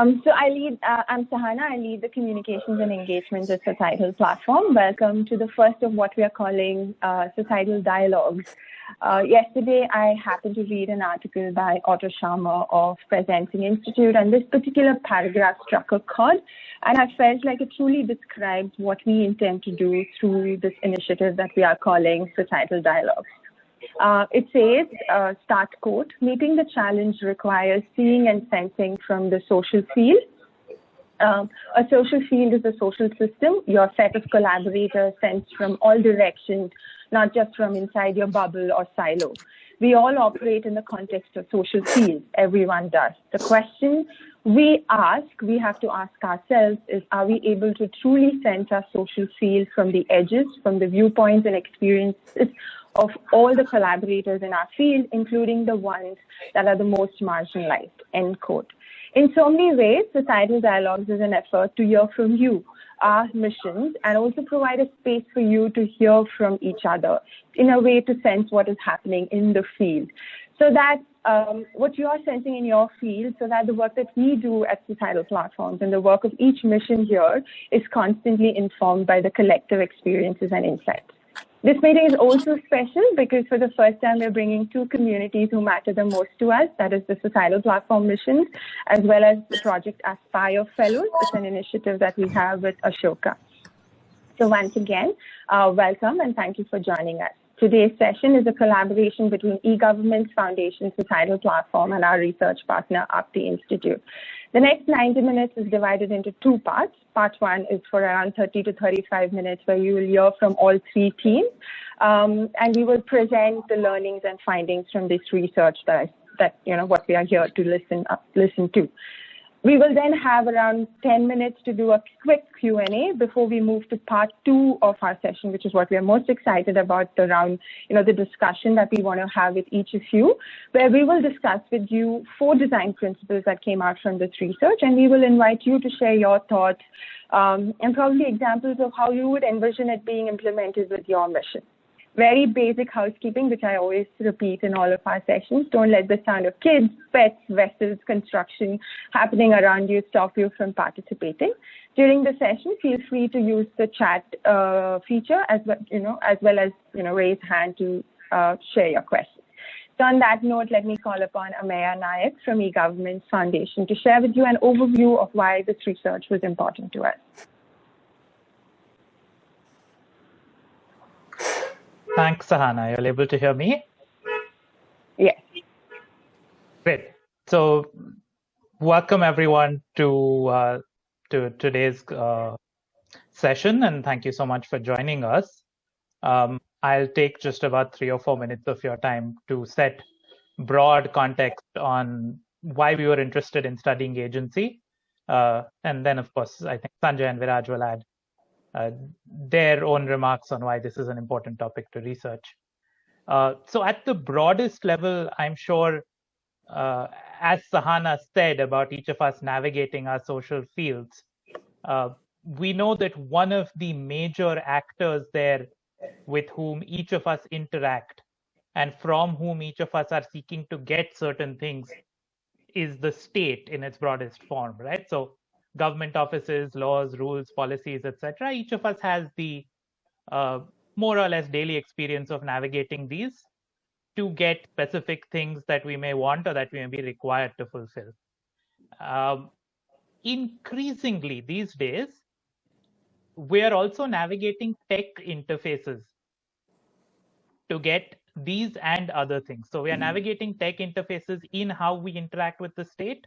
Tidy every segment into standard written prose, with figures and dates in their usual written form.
I'm Sahana. I lead the communications and engagements at Societal Platform. Welcome to the first of what we are calling Societal Dialogues. Yesterday, I happened to read an article by Otto Scharmer of Aapti Institute, and this particular paragraph struck a chord, and I felt like it truly describes what we intend to do through this initiative that we are calling Societal Dialogues. It says, start quote, meeting the challenge requires seeing and sensing from the social field. A social field is a social system. Your set of collaborators sense from all directions, not just from inside your bubble or silo. We all operate in the context of social fields. Everyone does. The question we have to ask ourselves is, are we able to truly sense our social field from the edges, from the viewpoints and experiences of all the collaborators in our field, including the ones that are the most marginalized, end quote. In so many ways, Societal Dialogues is an effort to hear from you, our missions, and also provide a space for you to hear from each other in a way to sense what is happening in the field. So that what you are sensing in your field, so that the work that we do at Societal Platforms and the work of each mission here is constantly informed by the collective experiences and insights. This meeting is also special because for the first time, we're bringing two communities who matter the most to us. That is the Societal Platform missions, as well as the Project Aspire Fellows. It's an initiative that we have with Ashoka. So once again, welcome and thank you for joining us. Today's session is a collaboration between eGovernments Foundation, Societal Platform, and our research partner, Aapti Institute. The next 90 minutes is divided into two parts. Part one is for around 30 to 35 minutes, where you will hear from all three teams, and we will present the learnings and findings from this research what we are here to listen to. We will then have around 10 minutes to do a quick Q&A before we move to part two of our session, which is what we are most excited about around, the discussion that we want to have with each of you, where we will discuss with you 4 design principles that came out from this research, and we will invite you to share your thoughts and probably examples of how you would envision it being implemented with your mission. Very basic housekeeping, which I always repeat in all of our sessions. Don't let the sound of kids, pets, vessels, construction happening around you stop you from participating. During the session, feel free to use the chat feature as well as raise hand to share your questions. So on that note, let me call upon Ameya Nayak from eGovernments Foundation to share with you an overview of why this research was important to us. Thanks, Sahana. You're able to hear me? Yes. Great. So, welcome everyone to today's session, and thank you so much for joining us. I'll take just about 3 or 4 minutes of your time to set broad context on why we were interested in studying agency, and then, of course, I think Sanjay and Viraj will add their own remarks on why this is an important topic to research. So at the broadest level, I'm sure, as Sahana said about each of us navigating our social fields, we know that one of the major actors there with whom each of us interact and from whom each of us are seeking to get certain things is the state in its broadest form, right? So government offices, laws, rules, policies, etc. Each of us has the more or less daily experience of navigating these to get specific things that we may want or that we may be required to fulfill. Increasingly these days, we are also navigating tech interfaces to get these and other things. So we are navigating tech interfaces in how we interact with the state,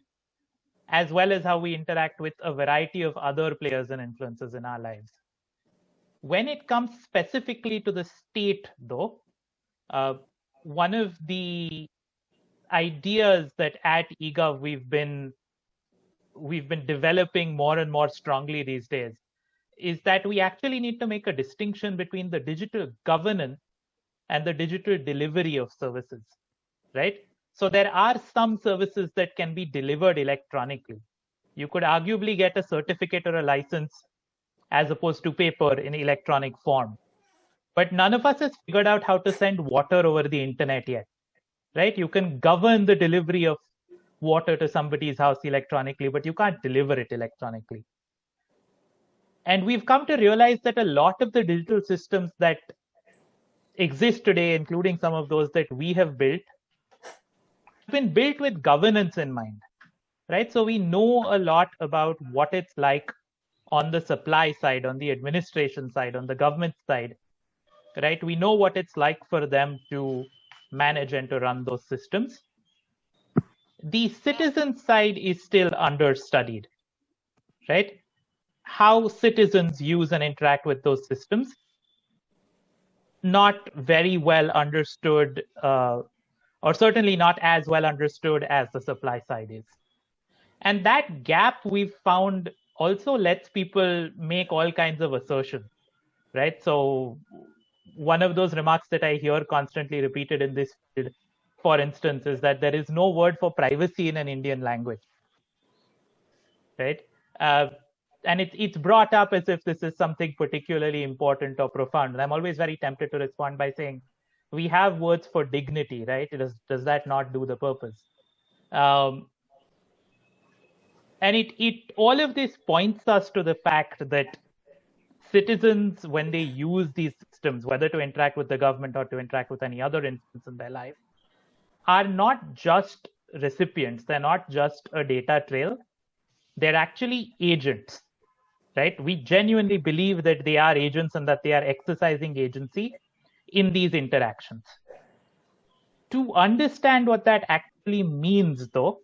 as well as how we interact with a variety of other players and influences in our lives. When it comes specifically to the state, though, one of the ideas that at eGov we've been developing more and more strongly these days is that we actually need to make a distinction between the digital governance and the digital delivery of services, right? So there are some services that can be delivered electronically. You could arguably get a certificate or a license as opposed to paper in electronic form. But none of us has figured out how to send water over the internet yet, right? You can govern the delivery of water to somebody's house electronically, but you can't deliver it electronically. And we've come to realize that a lot of the digital systems that exist today, including some of those that we have built, have been built with governance in mind, right? So we know a lot about what it's like on the supply side, on the administration side, on the government side, right? We know what it's like for them to manage and to run those systems. The citizen side is still understudied, right? How citizens use and interact with those systems, not very well understood, or certainly not as well understood as the supply side is. And that gap we've found also lets people make all kinds of assertions, right? So one of those remarks that I hear constantly repeated in this field, for instance, is that there is no word for privacy in an Indian language, right? And it's brought up as if this is something particularly important or profound. And I'm always very tempted to respond by saying, we have words for dignity, right? Does that not do the purpose? And it all of this points us to the fact that citizens, when they use these systems, whether to interact with the government or to interact with any other instance in their life, are not just recipients. They're not just a data trail. They're actually agents, right? We genuinely believe that they are agents and that they are exercising agency in these interactions. To understand what that actually means, though,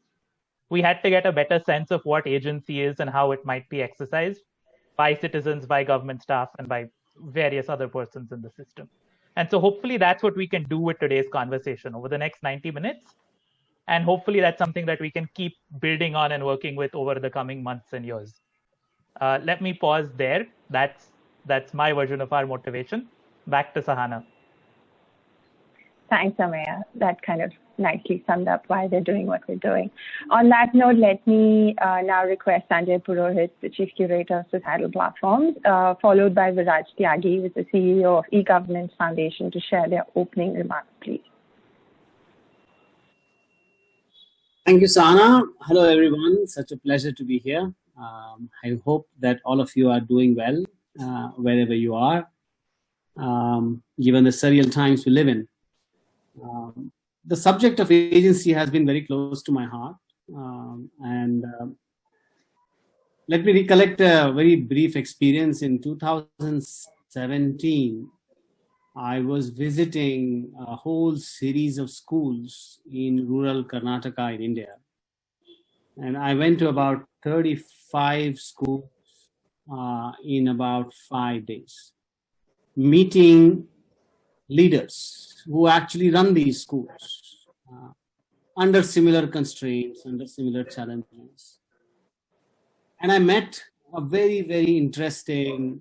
we had to get a better sense of what agency is and how it might be exercised by citizens, by government staff, and by various other persons in the system. And so hopefully that's what we can do with today's conversation over the next 90 minutes. And hopefully that's something that we can keep building on and working with over the coming months and years. Let me pause there. That's my version of our motivation. Back to Sahana. Thanks, Amaya. That kind of nicely summed up why they're doing what we're doing. On that note, let me now request Sanjay Purohit, the Chief Curator of Societal Platforms, followed by Viraj Tyagi, who is the CEO of eGovernments Foundation, to share their opening remarks, please. Thank you, Sana. Hello, everyone. Such a pleasure to be here. I hope that all of you are doing well wherever you are, given the surreal times we live in. The subject of agency has been very close to my heart. Let me recollect a very brief experience. In 2017, I was visiting a whole series of schools in rural Karnataka in India. And I went to about 35 schools in about 5 days, meeting leaders who actually run these schools under similar constraints, under similar challenges. And I met a very, very interesting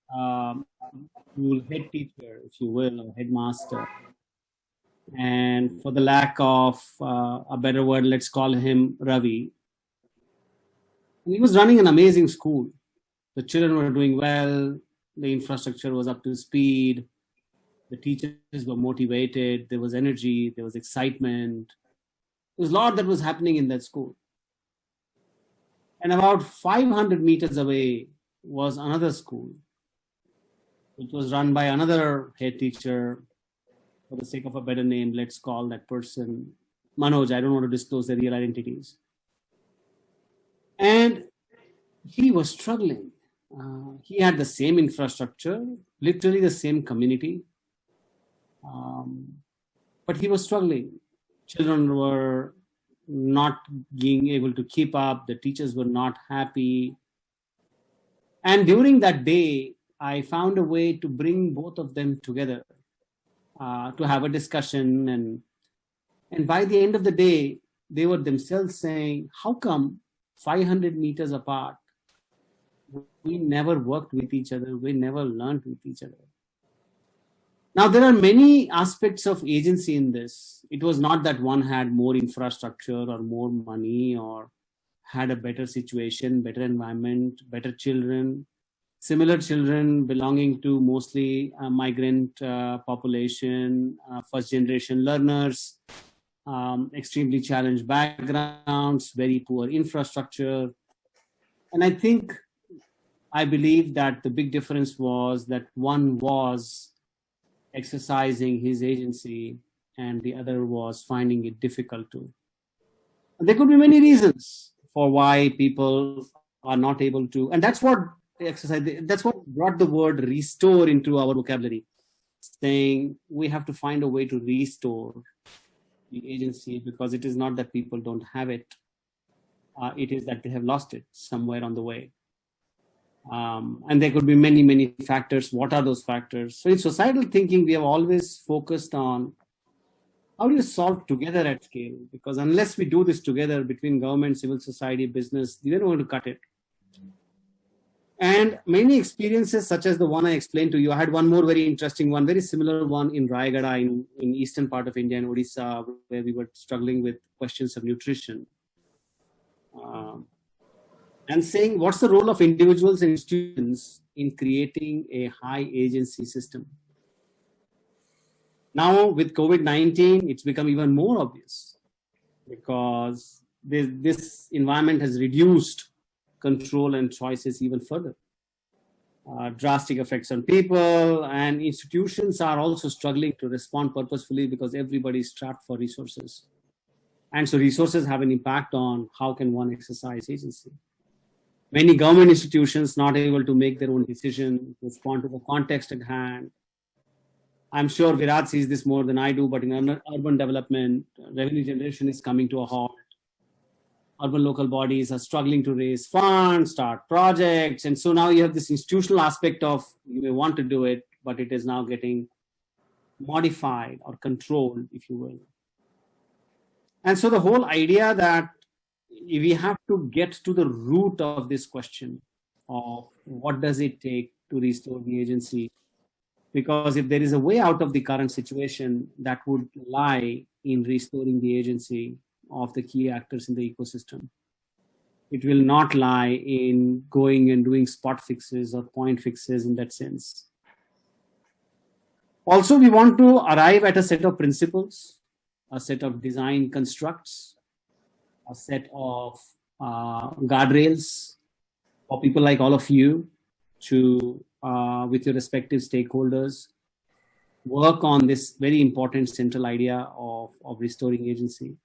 head teacher, if you will, or headmaster. And for the lack of a better word, let's call him Ravi. And he was running an amazing school. The children were doing well. The infrastructure was up to speed. The teachers were motivated. There was energy. There was excitement. There was a lot that was happening in that school. And about 500 meters away was another school, which was run by another head teacher. For the sake of a better name, let's call that person Manoj. I don't want to disclose their real identities. And he was struggling. He had the same infrastructure, literally the same community. But he was struggling. Children were not being able to keep up. The teachers were not happy. And during that day, I found a way to bring both of them together to have a discussion. And by the end of the day, they were themselves saying, how come 500 meters apart, we never worked with each other, we never learned with each other? Now, there are many aspects of agency in this. It was not that one had more infrastructure or more money or had a better situation, better environment, better children. Similar children belonging to mostly migrant population, first generation learners, extremely challenged backgrounds, very poor infrastructure. And I believe that the big difference was that one was exercising his agency and the other was finding it difficult to. There could be many reasons for why people are not able to, and that's what brought the word restore into our vocabulary, saying we have to find a way to restore the agency, because it is not that people don't have it, it is that they have lost it somewhere on the way. And there could be many, many factors. What are those factors? So in societal thinking, we have always focused on how do you solve together at scale? Because unless we do this together between government, civil society, business, we are not going to cut it. And many experiences, such as the one I explained to you, I had one more very interesting one, very similar one in Rayagada in eastern part of India, in Odisha, where we were struggling with questions of nutrition. And saying, what's the role of individuals and institutions in creating a high agency system? Now with COVID-19, it's become even more obvious, because this environment has reduced control and choices even further. Drastic effects on people, and institutions are also struggling to respond purposefully because everybody is strapped for resources. And so resources have an impact on how can one exercise agency. Many government institutions not able to make their own decision, respond to the context at hand. I'm sure Virat sees this more than I do, but in urban development, revenue generation is coming to a halt. Urban local bodies are struggling to raise funds, start projects. And so now you have this institutional aspect of, you may want to do it, but it is now getting modified or controlled, if you will. And so the whole idea that we have to get to the root of this question of what does it take to restore the agency? Because if there is a way out of the current situation, that would lie in restoring the agency of the key actors in the ecosystem. It will not lie in going and doing spot fixes or point fixes in that sense. Also, we want to arrive at a set of principles, a set of design constructs, a set of guardrails for people like all of you to, with your respective stakeholders, work on this very important central idea of restoring agency.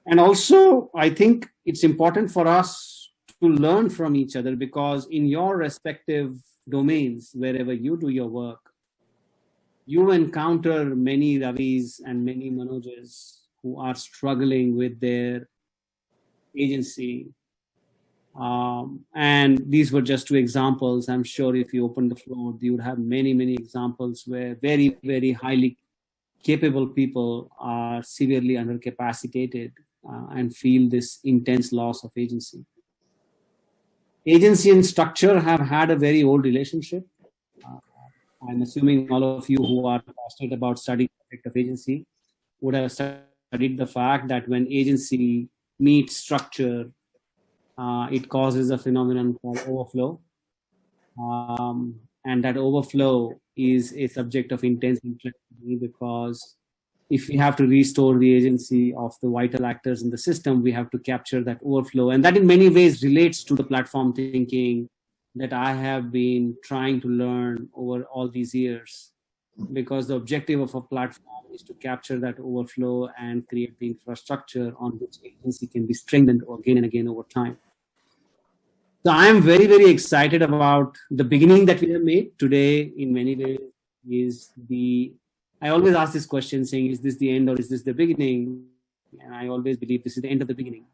And also, I think it's important for us to learn from each other, because in your respective domains, wherever you do your work, you encounter many Ravis and many Manojas who are struggling with their agency. And these were just two examples. I'm sure if you open the floor, you would have many, many examples where very, very highly capable people are severely undercapacitated and feel this intense loss of agency. Agency and structure have had a very old relationship. I'm assuming all of you who are passionate about studying the effect of agency would have studied the fact that when agency meets structure, it causes a phenomenon called overflow. And that overflow is a subject of intense interest to me, because if we have to restore the agency of the vital actors in the system, we have to capture that overflow. And that in many ways relates to the platform thinking that I have been trying to learn over all these years, because the objective of a platform is to capture that overflow and create the infrastructure on which agency can be strengthened again and again over time. So I am very, very excited about the beginning that we have made today. In many ways, I always ask this question saying, is this the end or is this the beginning? And I always believe this is the end of the beginning.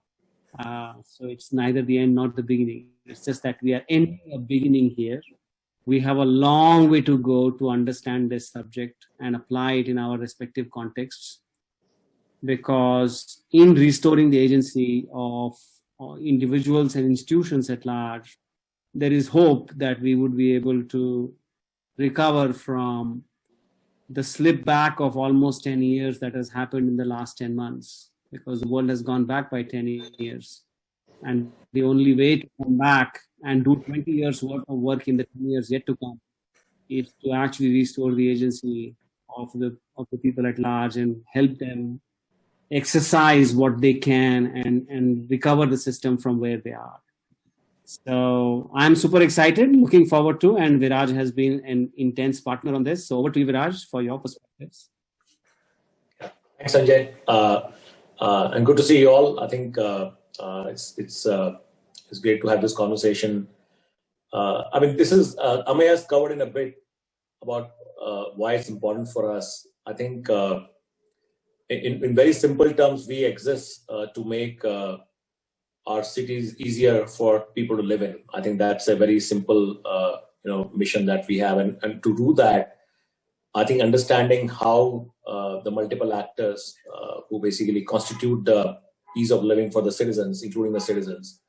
So it's neither the end nor the beginning. It's just that we are ending a beginning here. We have a long way to go to understand this subject and apply it in our respective contexts. Because in restoring the agency of individuals and institutions at large, there is hope that we would be able to recover from the slip back of almost 10 years that has happened in the last 10 months, because the world has gone back by 10 years. And the only way to come back and do 20 years worth of work in the 10 years yet to come is to actually restore the agency of the people at large and help them exercise what they can and recover the system from where they are. So I'm super excited, looking forward to, and Viraj has been an intense partner on this. So over to you, Viraj, for your perspectives. Thanks, Sanjay. And good to see you all. I think it's great to have this conversation. I mean, this is Amay has covered in a bit about why it's important for us. I think in very simple terms, we exist to make our cities easier for people to live in. I think that's a very simple mission that we have, and to do that, I think understanding how the multiple actors who basically constitute the ease of living for the citizens, including the citizens,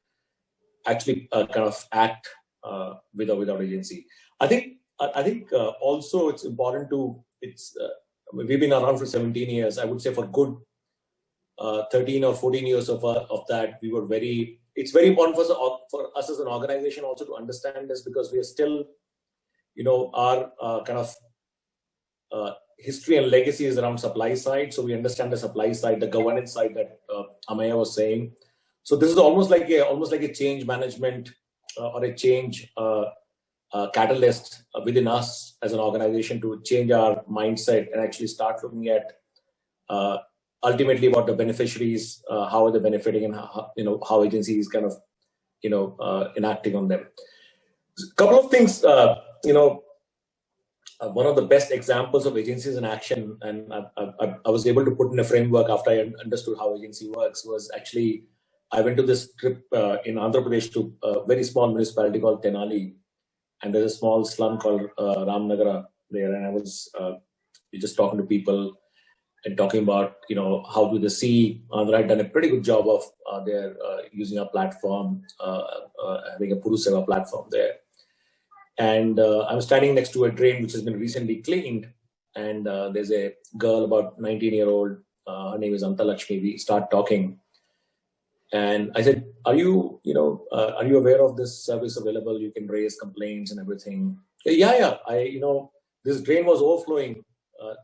actually kind of act without agency. I think also it's important to, we've been around for 17 years. I would say for good 13 or 14 years of that, we were it's very important for us as an organization also to understand this, because we are still, our kind of history and legacy is around supply side. So we understand the supply side, the governance side that Amaya was saying. So this is almost like a change management or a change catalyst within us as an organization to change our mindset and actually start looking at ultimately what the beneficiaries, how are they benefiting, and how agencies kind of enacting on them. A couple of things, one of the best examples of agencies in action, and I was able to put in a framework after I understood how agency works, was actually I went to this trip in Andhra Pradesh to a very small municipality called Tenali, and there's a small slum called Ramnagara there, and I was just talking to people and talking about how do they see Andhra had done a pretty good job of their using our platform, having a Puru Seva platform there. And I'm standing next to a drain which has been recently cleaned, and there's a girl about 19-year-old. Her name is Antalakshmi. We start talking, and I said, "Are you aware of this service available? You can raise complaints and everything." Yeah. This drain was overflowing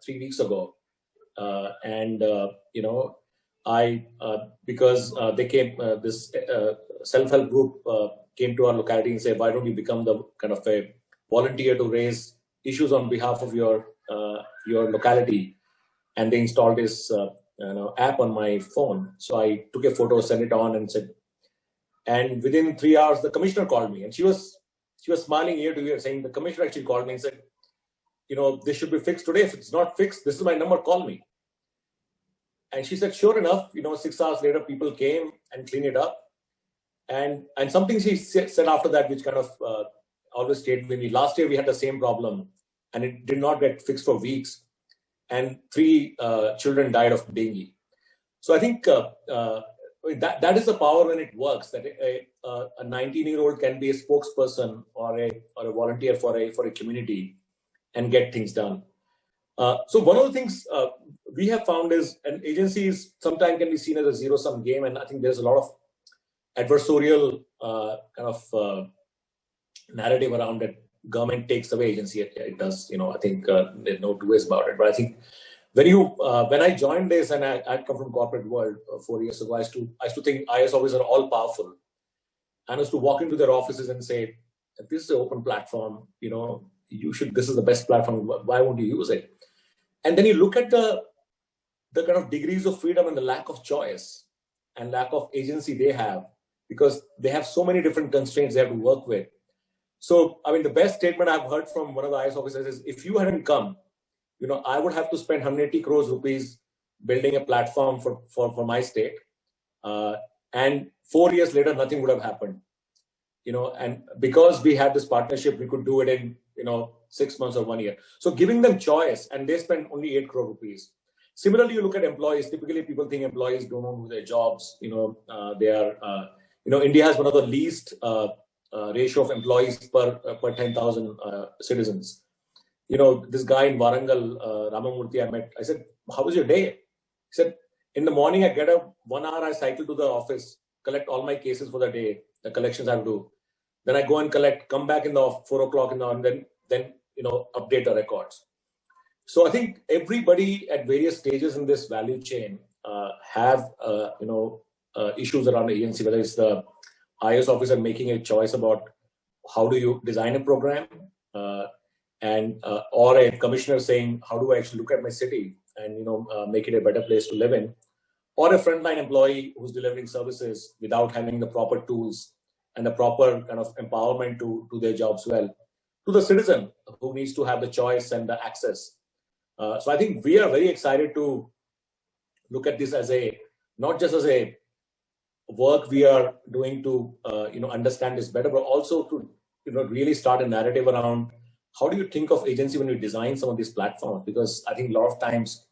3 weeks ago, and because they came, this self-help group came to our locality and said, why don't you become the kind of a volunteer to raise issues on behalf of your locality? And they installed this app on my phone. So I took a photo, sent it on, and said, and within 3 hours, the commissioner called me, and she was smiling ear to ear, saying the commissioner actually called me and said, this should be fixed today. If it's not fixed, this is my number, call me. And she said, sure enough, 6 hours later, people came and cleaned it up. And something she said after that, which kind of always stayed with me. Last year, we had the same problem, and it did not get fixed for weeks. And 3 children died of dengue. So I think that is the power when it works, that a 19-year-old can be a spokesperson or a volunteer for a community and get things done. So one of the things we have found is, and agencies sometimes can be seen as a zero-sum game, and I think there's a lot of adversarial kind of narrative around it. Government takes away agency, it does. I think there's no two ways about it. But I think when I joined this, and I'd come from corporate world 4 years ago, I used to think IS officers are all powerful. And I used to walk into their offices and say, this is an open platform, this is the best platform, why won't you use it? And then you look at the kind of degrees of freedom and the lack of choice and lack of agency they have, because they have so many different constraints they have to work with. So, I mean, the best statement I've heard from one of the IS officers is, if you hadn't come, I would have to spend 180 crores rupees building a platform for my state. And 4 years later, nothing would have happened. And because we had this partnership, we could do it in, 6 months or 1 year. So giving them choice, and they spend only 8 crore rupees. Similarly, you look at employees. Typically, people think employees don't know their jobs. They are, India has one of the least ratio of employees per 10,000 citizens. This guy in Warangal, Ramamurthy, I met, I said, how was your day? He said, in the morning, I get up 1 hour, I cycle to the office, collect all my cases for the day, the collections I have to do. Then I go and collect, come back in the 4 o'clock in the morning, then update the records. So I think everybody at various stages in this value chain have issues around agency, whether it's the IS officer making a choice about how do you design a program, or a commissioner saying, how do I actually look at my city and make it a better place to live in, or a frontline employee who's delivering services without having the proper tools and the proper kind of empowerment to do their jobs well, to the citizen who needs to have the choice and the access. So I think we are very excited to look at this as not just as a work we are doing to understand this better, but also to really start a narrative around how do you think of agency when you design some of these platforms? Because I think a lot of times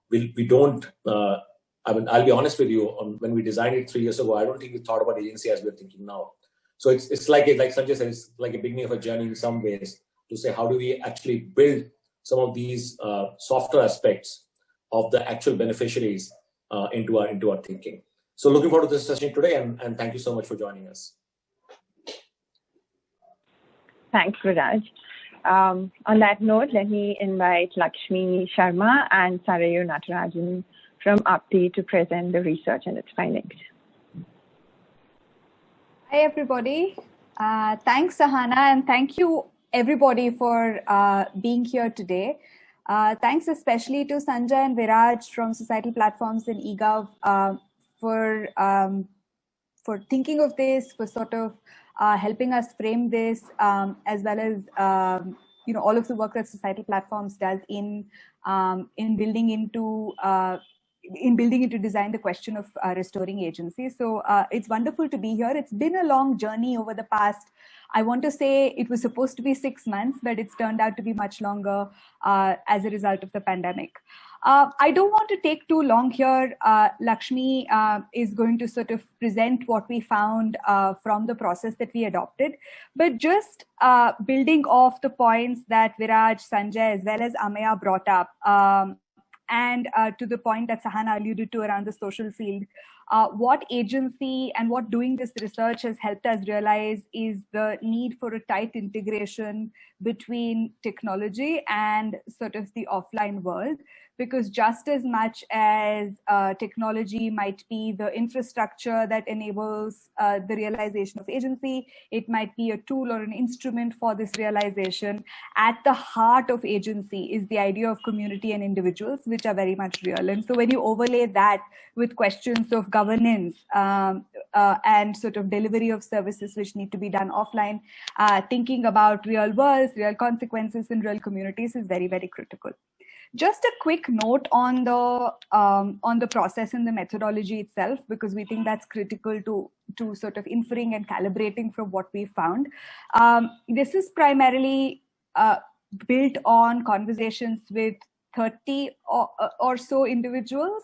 we don't. I'll be honest with you. When we designed it 3 years ago, I don't think we thought about agency as we're thinking now. So it's like Sanjay said, it's like a beginning of a journey in some ways to say how do we actually build some of these softer aspects of the actual beneficiaries into our thinking. So looking forward to this session today, and thank you so much for joining us. Thanks, Viraj. On that note, let me invite Lakshmi Sharma and Sarayu Natarajan from Aapti to present the research and its findings. Hi, everybody. Thanks, Sahana, and thank you, everybody, for being here today. Thanks especially to Sanjay and Viraj from Societal Platforms in eGov for thinking of this, for sort of helping us frame this, as well as all of the work that Societal Platforms does in building into design the question of restoring agency. So it's wonderful to be here. It's been a long journey over the past, I want to say it was supposed to be 6 months, but it's turned out to be much longer as a result of the pandemic. I don't want to take too long here. Lakshmi is going to sort of present what we found from the process that we adopted, but just building off the points that Viraj, Sanjay, as well as Ameya brought up, and to the point that Sahana alluded to around the social field, what agency and what doing this research has helped us realize is the need for a tight integration between technology and sort of the offline world. Because just as much as technology might be the infrastructure that enables the realization of agency, it might be a tool or an instrument for this realization. At the heart of agency is the idea of community and individuals, which are very much real. And so when you overlay that with questions of governance and sort of delivery of services which need to be done offline, thinking about real worlds, real consequences in real communities is very, very critical. Just a quick note on the process and the methodology itself, because we think that's critical to sort of inferring and calibrating from what we found. This is primarily built on conversations with 30 or so individuals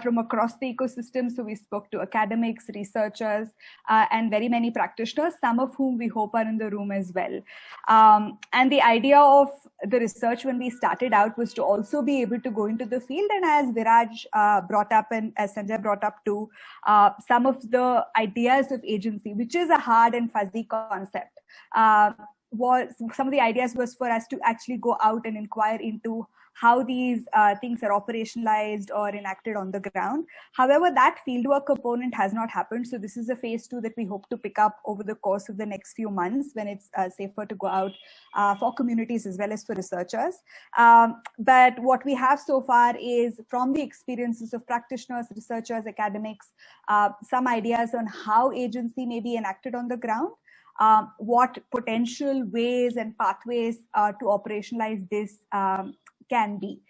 from across the ecosystem. So we spoke to academics, researchers, and very many practitioners, some of whom we hope are in the room as well. And the idea of the research when we started out was to also be able to go into the field. And as Viraj brought up and as Sanjay brought up too, some of the ideas of agency, which is a hard and fuzzy concept, some of the ideas was for us to actually go out and inquire into how these things are operationalized or enacted on the ground. However, that fieldwork component has not happened. So this is a phase 2 that we hope to pick up over the course of the next few months when it's safer to go out for communities as well as for researchers. But what we have so far is from the experiences of practitioners, researchers, academics, some ideas on how agency may be enacted on the ground, what potential ways and pathways to operationalize this can be.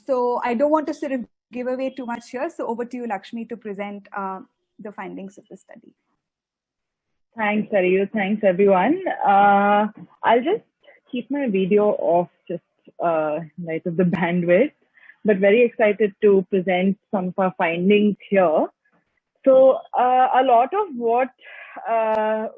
So I don't want to sort of give away too much here. So over to you, Lakshmi, to present the findings of the study. Thanks, Sarayu. Thanks, everyone. I'll just keep my video off just light of the bandwidth, but very excited to present some of our findings here. So a lot of what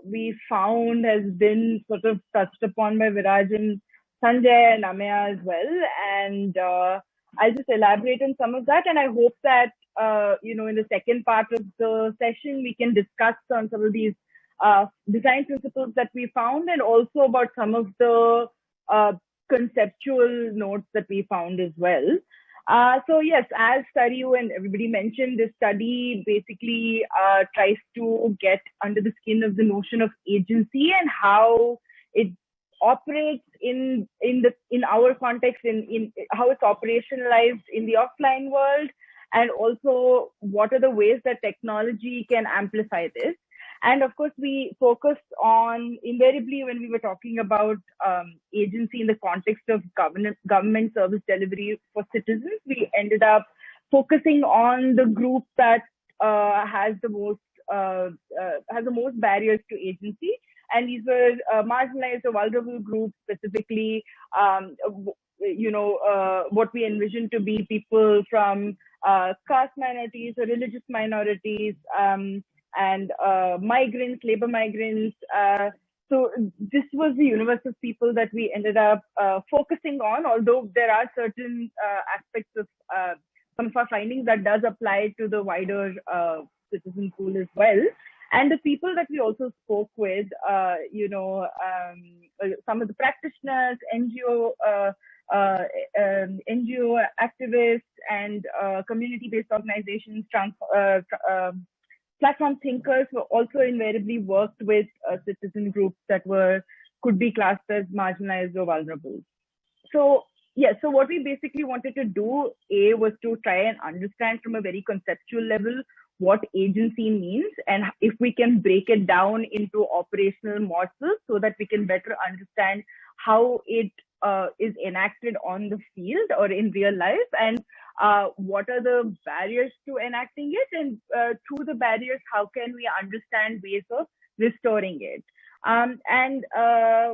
we found has been sort of touched upon by Viraj and Sanjay and Ameya as well. And I'll just elaborate on some of that. And I hope that, in the second part of the session, we can discuss on some of these design principles that we found, and also about some of the conceptual notes that we found as well. So yes, as Saryu and everybody mentioned, this study basically tries to get under the skin of the notion of agency and how it operates in our context, in how it's operationalized in the offline world, and also what are the ways that technology can amplify this. And of course, we focused on, invariably, when we were talking about agency in the context of government service delivery for citizens, we ended up focusing on the group that has the most barriers to agency. And these were marginalized or vulnerable groups, specifically, what we envision to be people from caste minorities or religious minorities, and migrants, labor migrants. So this was the universe of people that we ended up focusing on, although there are certain aspects of some of our findings that does apply to the wider citizen pool as well. And the people that we also spoke with, some of the practitioners, NGO activists, and community-based organizations, platform thinkers were also invariably worked with citizen groups that could be classed as marginalized or vulnerable. So so what we basically wanted to do, was to try and understand from a very conceptual level what agency means, and if we can break it down into operational morsels so that we can better understand how it is enacted on the field or in real life, and what are the barriers to enacting it, and through the barriers, how can we understand ways of restoring it.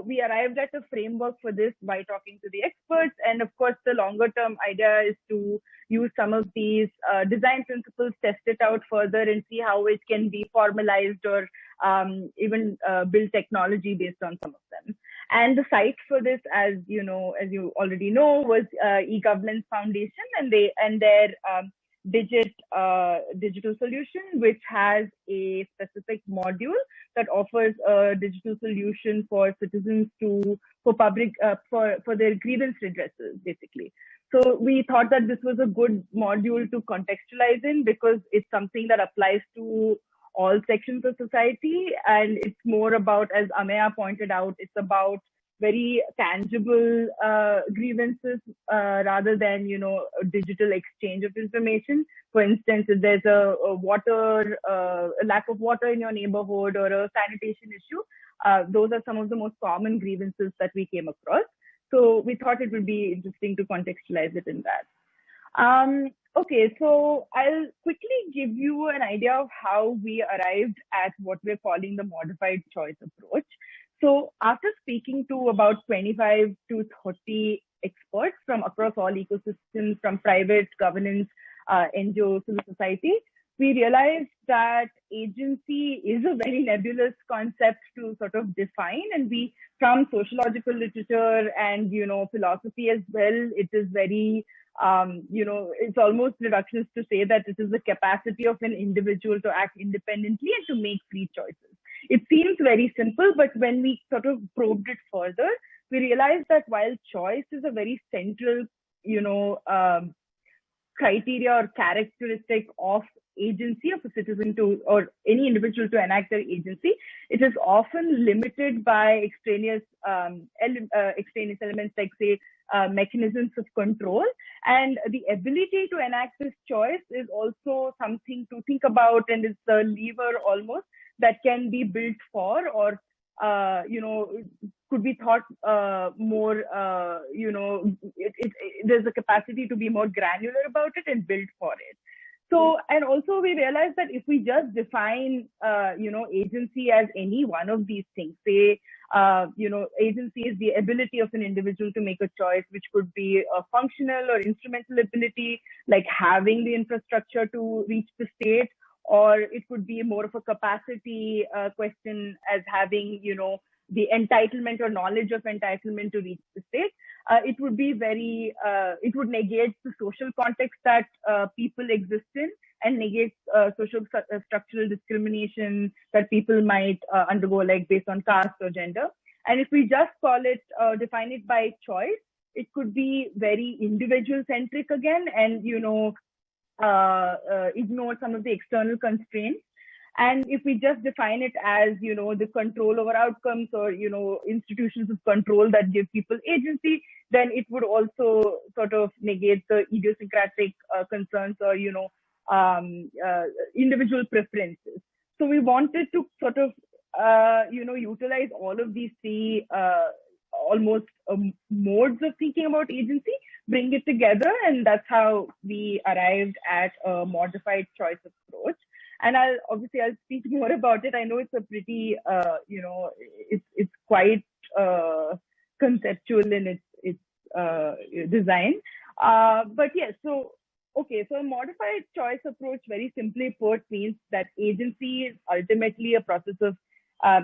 We arrived at a framework for this by talking to the experts. And of course, the longer term idea is to use some of these design principles, test it out further, and see how it can be formalized or even build technology based on some of them. And the site for this, as you already know, was eGovernments Foundation, and their digital solution, which has a specific module that offers a digital solution for citizens for their grievance redressals, basically. So we thought that this was a good module to contextualize in, because it's something that applies to all sections of society, and it's more about, as Ameya pointed out, it's about very tangible grievances rather than a digital exchange of information. For instance, if there's a lack of water in your neighborhood or a sanitation issue, those are some of the most common grievances that we came across. So we thought it would be interesting to contextualize it in that. Okay, so I'll quickly give you an idea of how we arrived at what we're calling the modified choice approach. So after speaking to about 25 to 30 experts from across all ecosystems, from private, governance, NGO, civil society, we realized that agency is a very nebulous concept to sort of define. And from sociological literature and, philosophy as well, it is very, it's almost reductionist to say that it is the capacity of an individual to act independently and to make free choices. It seems very simple, but when we sort of probed it further, we realized that while choice is a very central, criteria or characteristic of agency of a citizen or any individual to enact their agency, it is often limited by extraneous elements like, say, mechanisms of control. And the ability to enact this choice is also something to think about, and it's a lever almost that can be built for, or could be thought more, there's a capacity to be more granular about it and build for it. So, and also we realized that if we just define, agency as any one of these things, say, agency is the ability of an individual to make a choice, which could be a functional or instrumental ability, like having the infrastructure to reach the state, or it could be more of a capacity question, as having, the entitlement or knowledge of entitlement to reach the state. It would be it would negate the social context that people exist in, and negate social structural discrimination that people might undergo, like based on caste or gender. And if we just define it by choice, it could be very individual centric again, and ignore some of the external constraints. And if we just define it as, the control over outcomes, or, institutions of control that give people agency, then it would also sort of negate the idiosyncratic concerns or, individual preferences. So we wanted to sort of, utilize all of these three almost modes of thinking about agency, bring it together, and that's how we arrived at a modified choice approach. And I'll speak more about it. I know it's a pretty, it's quite conceptual in its design. But yes, so a modified choice approach, very simply put, means that agency is ultimately a process of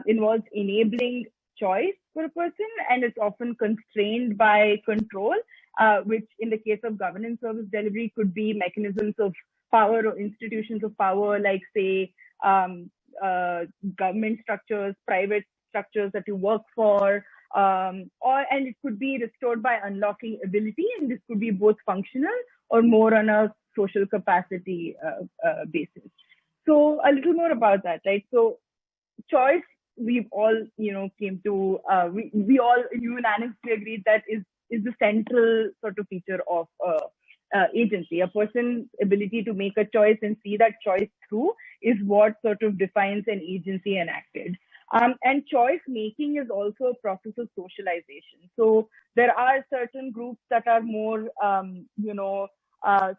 involves enabling choice for a person, and it's often constrained by control, which in the case of governance service delivery could be mechanisms of power or institutions of power, like say government structures, private structures that you work for, and it could be restored by unlocking ability, and this could be both functional or more on a social capacity basis. So a little more about that, right? So choice, we've all came to we all unanimously agreed that is the central sort of feature of agency. A person's ability to make a choice and see that choice through is what sort of defines an agency enacted. And choice making is also a process of socialization. So there are certain groups that are more,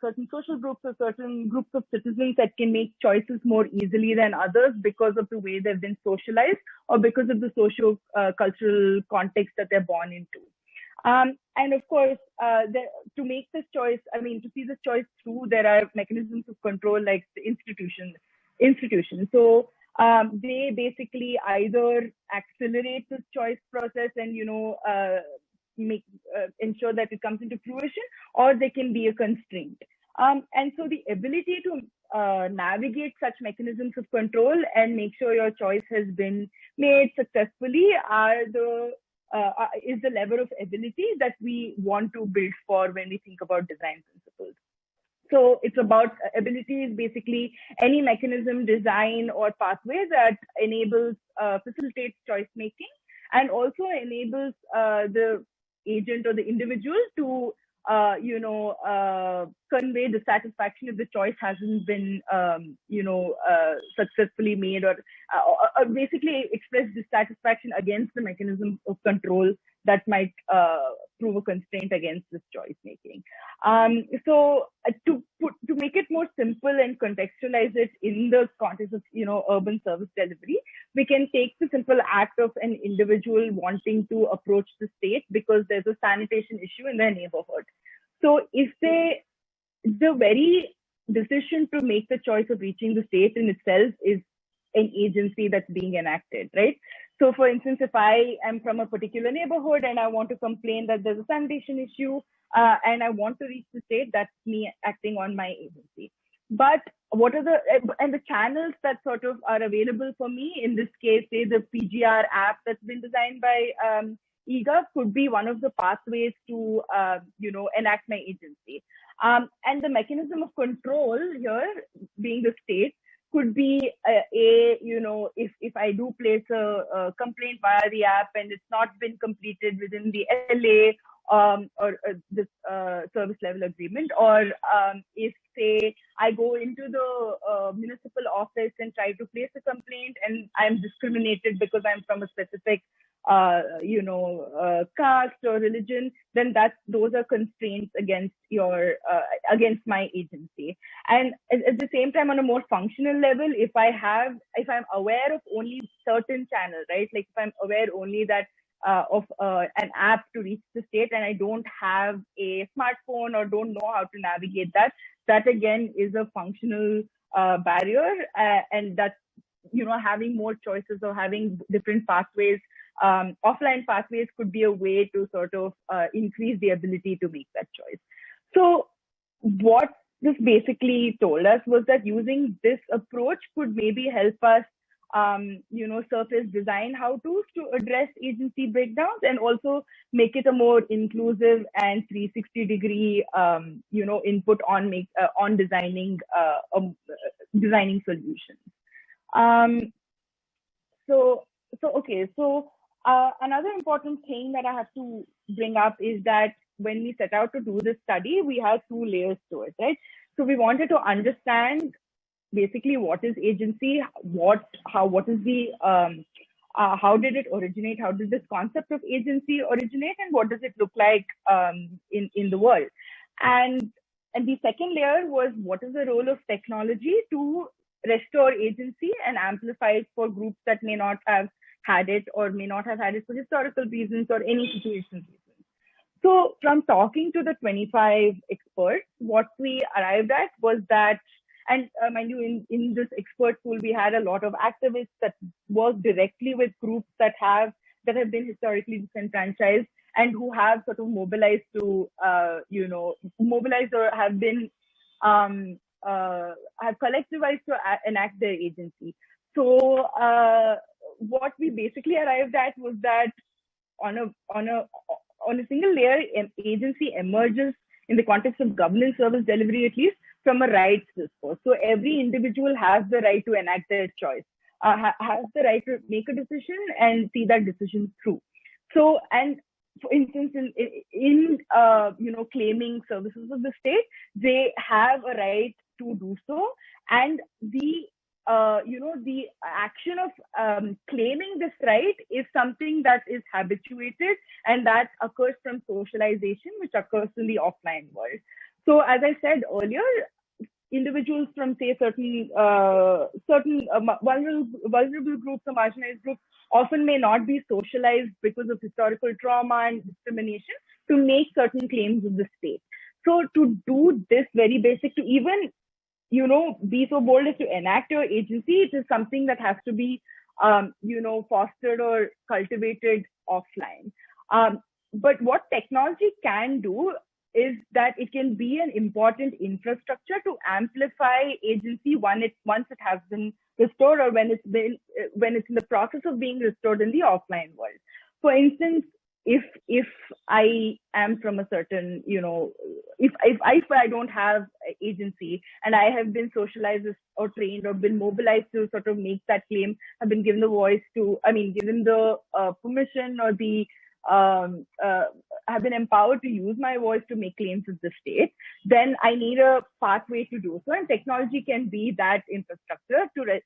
certain social groups or certain groups of citizens that can make choices more easily than others because of the way they've been socialized or because of the socio-cultural context that they're born into. And of course, to make this choice, to see this choice through, there are mechanisms of control like the institution. So they basically either accelerate this choice process and, ensure that it comes into fruition, or they can be a constraint. And so the ability to navigate such mechanisms of control and make sure your choice has been made successfully is the level of ability that we want to build for when we think about design principles. So it's about ability is basically any mechanism, design, or pathway that enables, facilitates choice making, and also enables the agent or the individual to convey dissatisfaction if the choice hasn't been successfully made, or basically express dissatisfaction against the mechanism of control that might prove a constraint against this choice making. So to make it more simple and contextualize it in the context of urban service delivery, we can take the simple act of an individual wanting to approach the state because there's a sanitation issue in their neighborhood. So if the very decision to make the choice of reaching the state in itself is an agency that's being enacted, right? So for instance, if I am from a particular neighborhood and I want to complain that there's a sanitation issue and I want to reach the state, that's me acting on my agency. But what are the channels that sort of are available for me? In this case, say the PGR app that's been designed by eGov could be one of the pathways to enact my agency. And the mechanism of control here, being the state, could be if I do place a complaint via the app and it's not been completed within the LA or this service level agreement, or if say I go into the municipal office and try to place a complaint and I'm discriminated because I'm from a specific caste or religion, then those are constraints against against my agency. And at the same time, on a more functional level, if I'm aware of only certain channels, right? Like if I'm aware only that of an app to reach the state and I don't have a smartphone or don't know how to navigate that again is a functional barrier, and that's having more choices or having different pathways. Offline pathways could be a way to sort of increase the ability to make that choice. So what this basically told us was that using this approach could maybe help us surface design how-tos to address agency breakdowns and also make it a more inclusive and 360-degree, input on designing solutions. Another important thing that I have to bring up is that when we set out to do this study, we have two layers to it, right? So we wanted to understand basically what is agency, how did it originate, how did this concept of agency originate, and what does it look like in the world. And the second layer was what is the role of technology to restore agency and amplify it for groups that may not have had it or may not have had it for historical reasons or any situational reasons. So from talking to the 25 experts, what we arrived at was that, and mind you, in this expert pool, we had a lot of activists that work directly with groups that have been historically disenfranchised and who have sort of mobilized to, mobilized or have been, have collectivized to enact their agency. So what we basically arrived at was that on a single layer, agency emerges in the context of governance service delivery, at least, from a rights discourse. So every individual has the right to enact their choice, has the right to make a decision and see that decision through. So, and for instance, in claiming services of the state, they have a right to do so, and the action of claiming this right is something that is habituated and that occurs from socialization, which occurs in the offline world. So as I said earlier, individuals from, say, certain vulnerable groups or marginalized groups often may not be socialized because of historical trauma and discrimination to make certain claims of the state. So to do this very basic, to even be so bold as to enact your agency, it is something that has to be, fostered or cultivated offline. But what technology can do is that it can be an important infrastructure to amplify agency once it has been restored or when it's in the process of being restored in the offline world. For instance, if I am from a certain, if I don't have agency and I have been socialized or trained or been mobilized to sort of make that claim, have been given the voice to, given the permission or the have been empowered to use my voice to make claims of the state, then I need a pathway to do so. And technology can be that infrastructure to,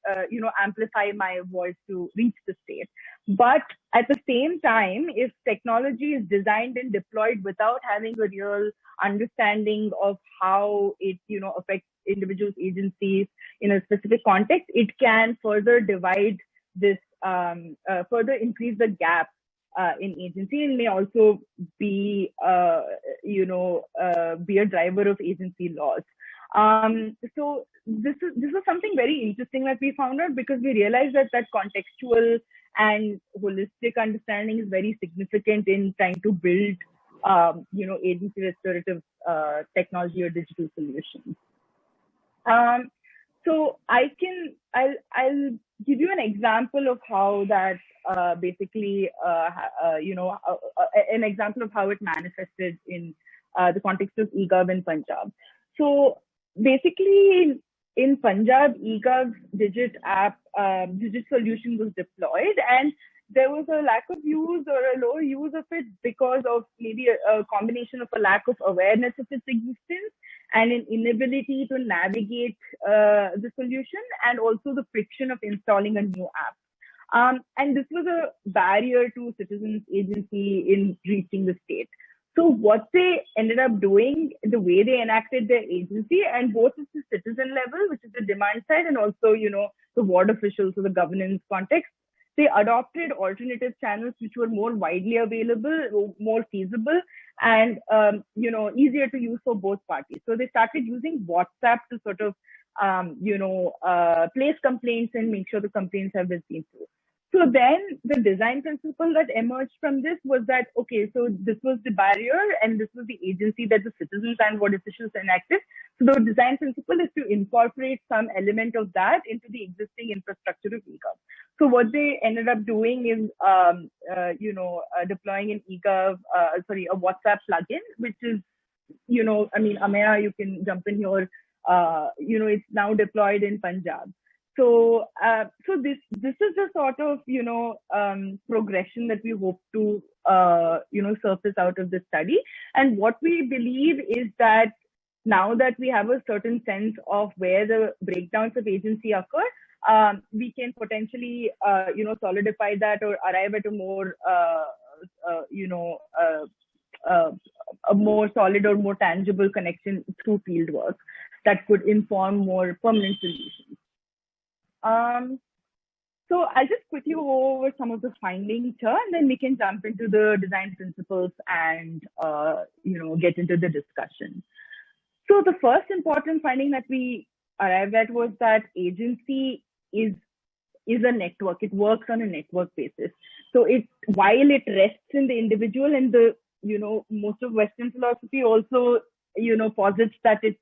amplify my voice to reach the state. But at the same time, if technology is designed and deployed without having a real understanding of how it, affects individuals' agencies in a specific context, it can further divide this, further increase the gap in agency, and may also be, be a driver of agency loss. So this is something very interesting that we found out, because we realized that contextual and holistic understanding is very significant in trying to build, agency restorative technology or digital solutions. So I'll give you an example of how that basically, an example of how it manifested in the context of eGov in Punjab. So basically, in Punjab, eGov's Digit app, Digit solution was deployed, and there was a lack of use or a low use of it because of maybe a combination of a lack of awareness of its existence and an inability to navigate the solution, and also the friction of installing a new app. And this was a barrier to citizens' agency in reaching the state. So what they ended up doing, the way they enacted their agency, and both at the citizen level, which is the demand side, and also, the ward officials, so the governance context, they adopted alternative channels which were more widely available, more feasible, and easier to use for both parties. So they started using WhatsApp to sort of place complaints and make sure the complaints have been seen through. So then the design principle that emerged from this was that, okay, so this was the barrier and this was the agency that the citizens and ward officials enacted. So the design principle is to incorporate some element of that into the existing infrastructure of eGov. So what they ended up doing is, deploying an a WhatsApp plugin, which is, Ameya, you can jump in here. It's now deployed in Punjab. So this is the sort of progression that we hope to surface out of this study. And what we believe is that now that we have a certain sense of where the breakdowns of agency occur, we can potentially solidify that or arrive at a more a more solid or more tangible connection through field work that could inform more permanent solutions. So I'll just quickly go over some of the findings here, and then we can jump into the design principles and get into the discussion. So the first important finding that we arrived at was that agency is a network. It works on a network basis. So while it rests in the individual, and most of Western philosophy also posits that it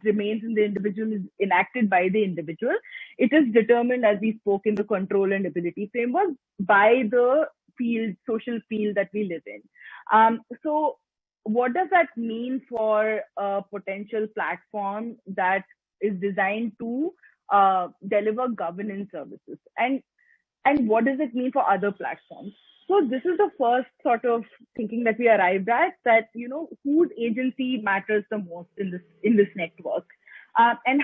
remains in the individual, is enacted by the individual. It is determined, as we spoke in the control and ability framework, by the social field that we live in. So what does that mean for a potential platform that is designed to deliver governance services? And what does it mean for other platforms? So this is the first sort of thinking that we arrived at, that whose agency matters the most in this network, and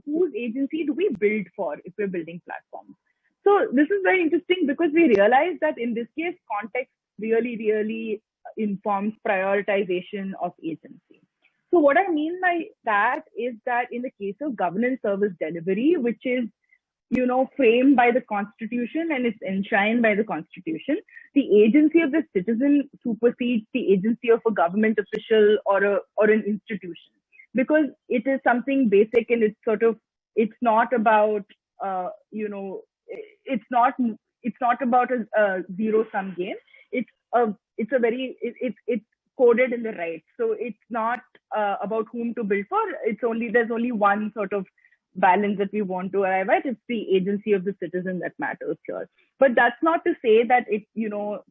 whose agency do we build for if we're building platforms? So this is very interesting because we realize that in this case, context really informs prioritization of agency. So what I mean by that is that in the case of governance service delivery, which is framed by the Constitution and it's enshrined by the Constitution, the agency of the citizen supersedes the agency of a government official or an institution, because it is something basic, and it's not about it's not about a zero-sum game. It's coded in the rights. So it's not about whom to build for. There's only one sort of balance that we want to arrive at. It's the agency of the citizen that matters here. But that's not to say that it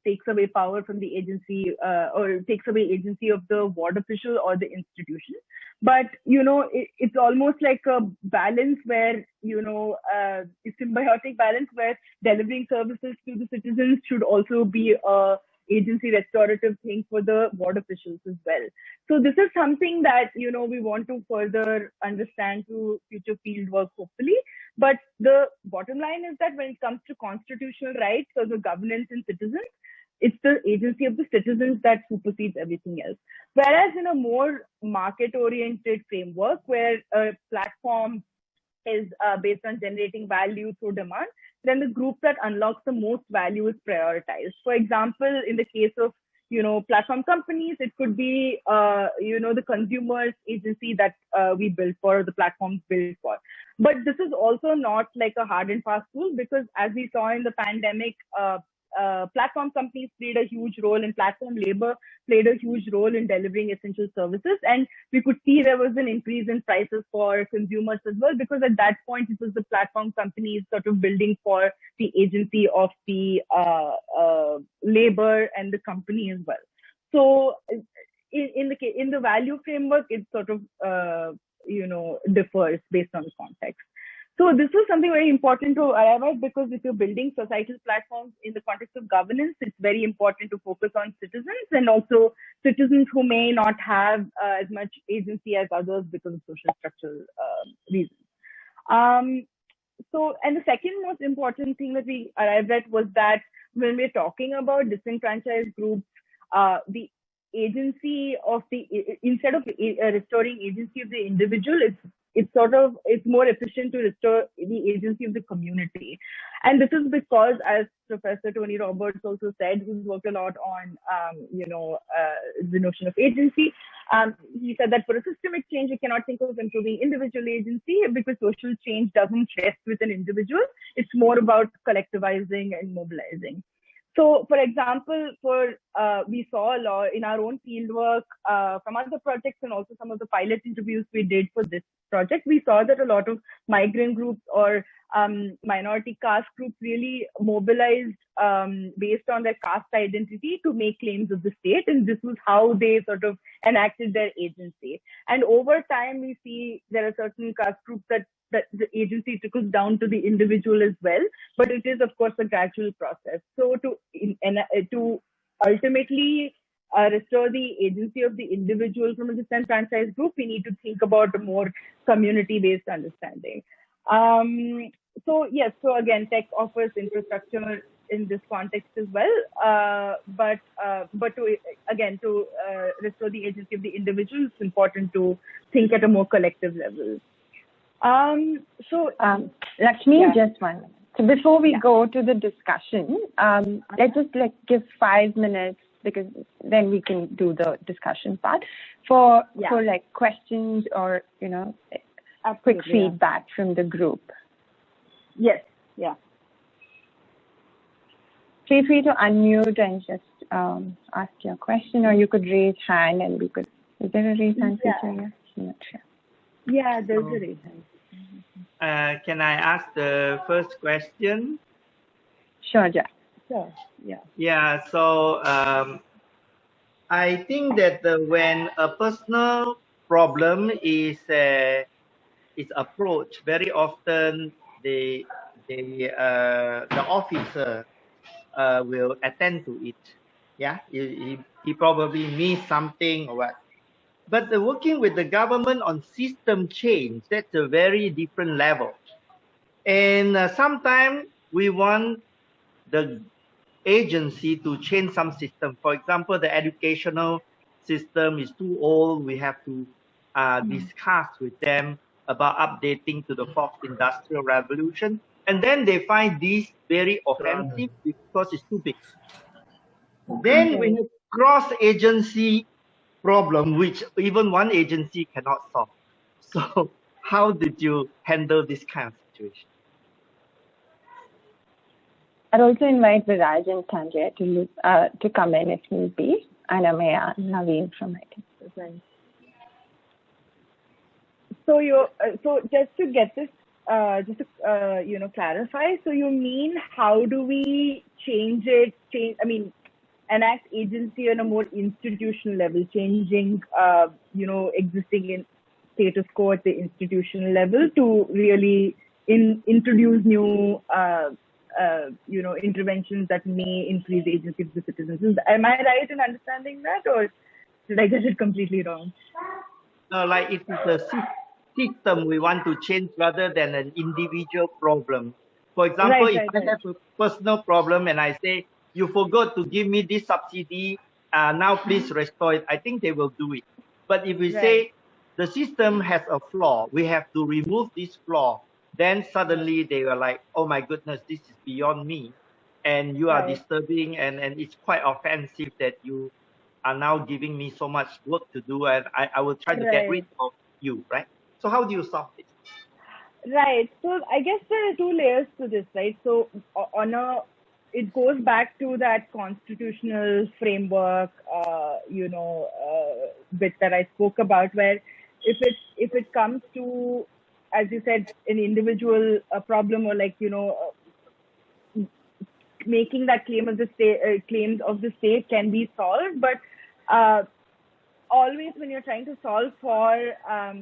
takes away power from the agency or takes away agency of the ward official or the institution. But it's almost like a balance where a symbiotic balance where delivering services to the citizens should also be a agency restorative thing for the ward officials as well. So this is something that we want to further understand through future field work, hopefully. But the bottom line is that when it comes to constitutional rights or the governance and citizens, it's the agency of the citizens that supersedes everything else. Whereas in a more market-oriented framework where a platform is based on generating value through demand, then the group that unlocks the most value is prioritized. For example, in the case of platform companies, it could be the consumer's agency that we build for, or the platforms built for. But this is also not like a hard and fast rule, because as we saw in the pandemic, platform companies played a huge role, and platform labor played a huge role in delivering essential services. And we could see there was an increase in prices for consumers as well, because at that point it was the platform companies sort of building for the agency of the labor and the company as well. So in the value framework, it sort of differs based on the context. So this is something very important to arrive at, because if you're building societal platforms in the context of governance, it's very important to focus on citizens, and also citizens who may not have as much agency as others because of social structural reasons. And the second most important thing that we arrived at was that when we're talking about disenfranchised groups, the agency of instead of restoring agency of the individual, it's more efficient to restore the agency of the community. And this is because, as Professor Tony Roberts also said, who's worked a lot on the notion of agency, he said that for a systemic change, we cannot think of improving individual agency, because social change doesn't rest with an individual. It's more about collectivizing and mobilizing. So, for example, we saw a lot in our own fieldwork from other projects and also some of the pilot interviews we did for this project. We saw that a lot of migrant groups or minority caste groups really mobilized based on their caste identity to make claims of the state, and this was how they sort of enacted their agency. And over time, we see there are certain caste groups that the agency trickles down to the individual as well, but it is of course a gradual process. So to ultimately restore the agency of the individual from a disenfranchised group, we need to think about a more community-based understanding. So yes, so again, tech offers infrastructure in this context as well, but to restore the agency of the individual, it's important to think at a more collective level. Lakshmi, just 1 minute. So before we go to the discussion, let's just give 5 minutes, because then we can do the discussion part for questions or quick feedback from the group. Yes. Yeah. Feel free to unmute and just ask your question, or you could raise hand and we could. Is there a raise hand feature here? I'm not sure. Yeah, there's a raise hand. Can I ask the first question? Sure, Jack. Sure. Yeah. Yeah. So I think that when a personal problem is approached, very often the officer will attend to it. Yeah, he probably missed something or what. But working with the government on system change, that's a very different level. And sometimes we want the agency to change some system. For example, the educational system is too old. We have to discuss with them about updating to the fourth industrial revolution. And then they find this very offensive because it's too big. Then we have cross-agency problem, which even one agency cannot solve. So how did you handle this kind of situation? I'd also invite Viraj and Sanjay to come in if need be, and Amaya and Naveen from IT. So just to get this, clarify. So you mean how do we change? I mean, enact agency on a more institutional level, changing, existing in status quo at the institutional level to really introduce new, interventions that may increase the agency of the citizens. Am I right in understanding that, or did I get it completely wrong? No, like it is a system we want to change rather than an individual problem. For example, if I have a personal problem and I say, you forgot to give me this subsidy, now please restore it, I think they will do it. But if we say the system has a flaw, we have to remove this flaw, then suddenly they were like, oh my goodness, this is beyond me. And you are disturbing, and it's quite offensive that you are now giving me so much work to do, and I will try to get rid of you, right? So how do you solve it? Right. So I guess there are 2 layers to this, right? So it goes back to that constitutional framework, bit that I spoke about, where if it comes to, as you said, an individual problem, or making that claim of the state, claims of the state can be solved, but always when you're trying to solve for a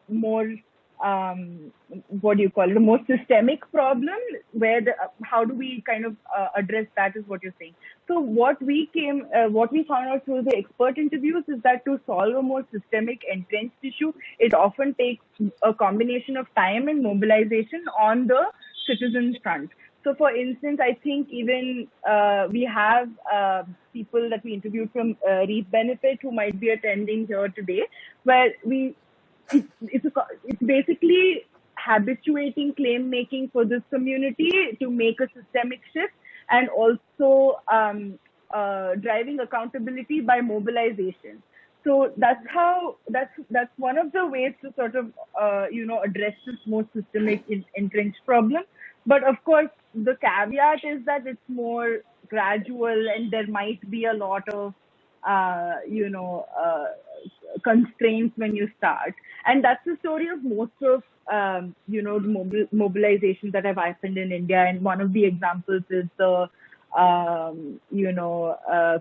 more a more systemic problem, where how do we kind of address that is what you're saying. So what we found out through the expert interviews is that to solve a more systemic entrenched issue, it often takes a combination of time and mobilization on the citizens front. So for instance, I think even we have people that we interviewed from Reap Benefit who might be attending here today, where it's basically habituating claim making for this community to make a systemic shift, and also driving accountability by mobilization. So that's one of the ways to sort of address this more systemic entrenched problem. But of course, the caveat is that it's more gradual, and there might be a lot of, constraints when you start. And that's the story of most of, mobilizations that have happened in India. And one of the examples is the,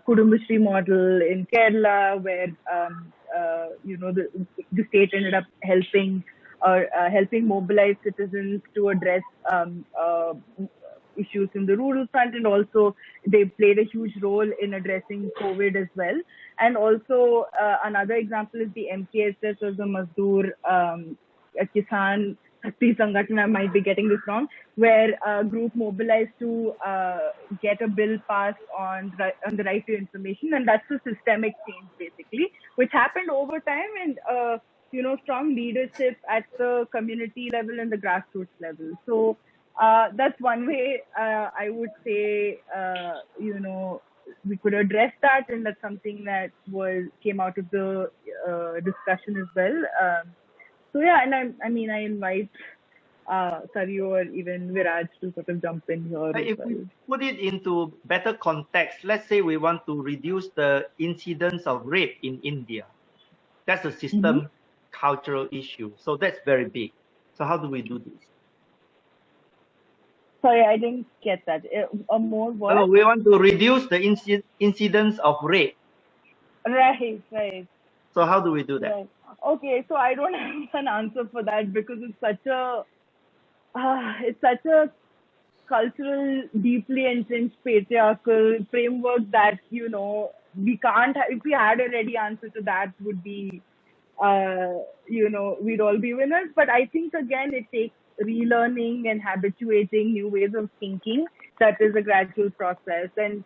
Kudumbashree model in Kerala, where, the state ended up helping mobilize citizens to address issues in the rural front, and also they played a huge role in addressing COVID as well. And also another example is the MKSS, or the Mazdoor Kisan Shakti Sangathan, I might be getting this wrong, where a group mobilized to get a bill passed on the right to information, and that's a systemic change basically, which happened over time, and strong leadership at the community level and the grassroots level. So that's one way I would say, we could address that, and that's something that came out of the discussion as well. So yeah, and I invite Saryu or even Viraj to sort of jump in here. If we put it into better context, let's say we want to reduce the incidence of rape in India. That's a system cultural issue. So that's very big. So how do we do this? Sorry, I didn't get that. More what? No, we want to reduce the incidence of rape. Right. So how do we do that? Right. Okay, so I don't have an answer for that, because it's such a cultural, deeply entrenched patriarchal framework that we can't. If we had a ready answer to that, would be we'd all be winners. But I think again it takes relearning and habituating new ways of thinking. That is a gradual process, and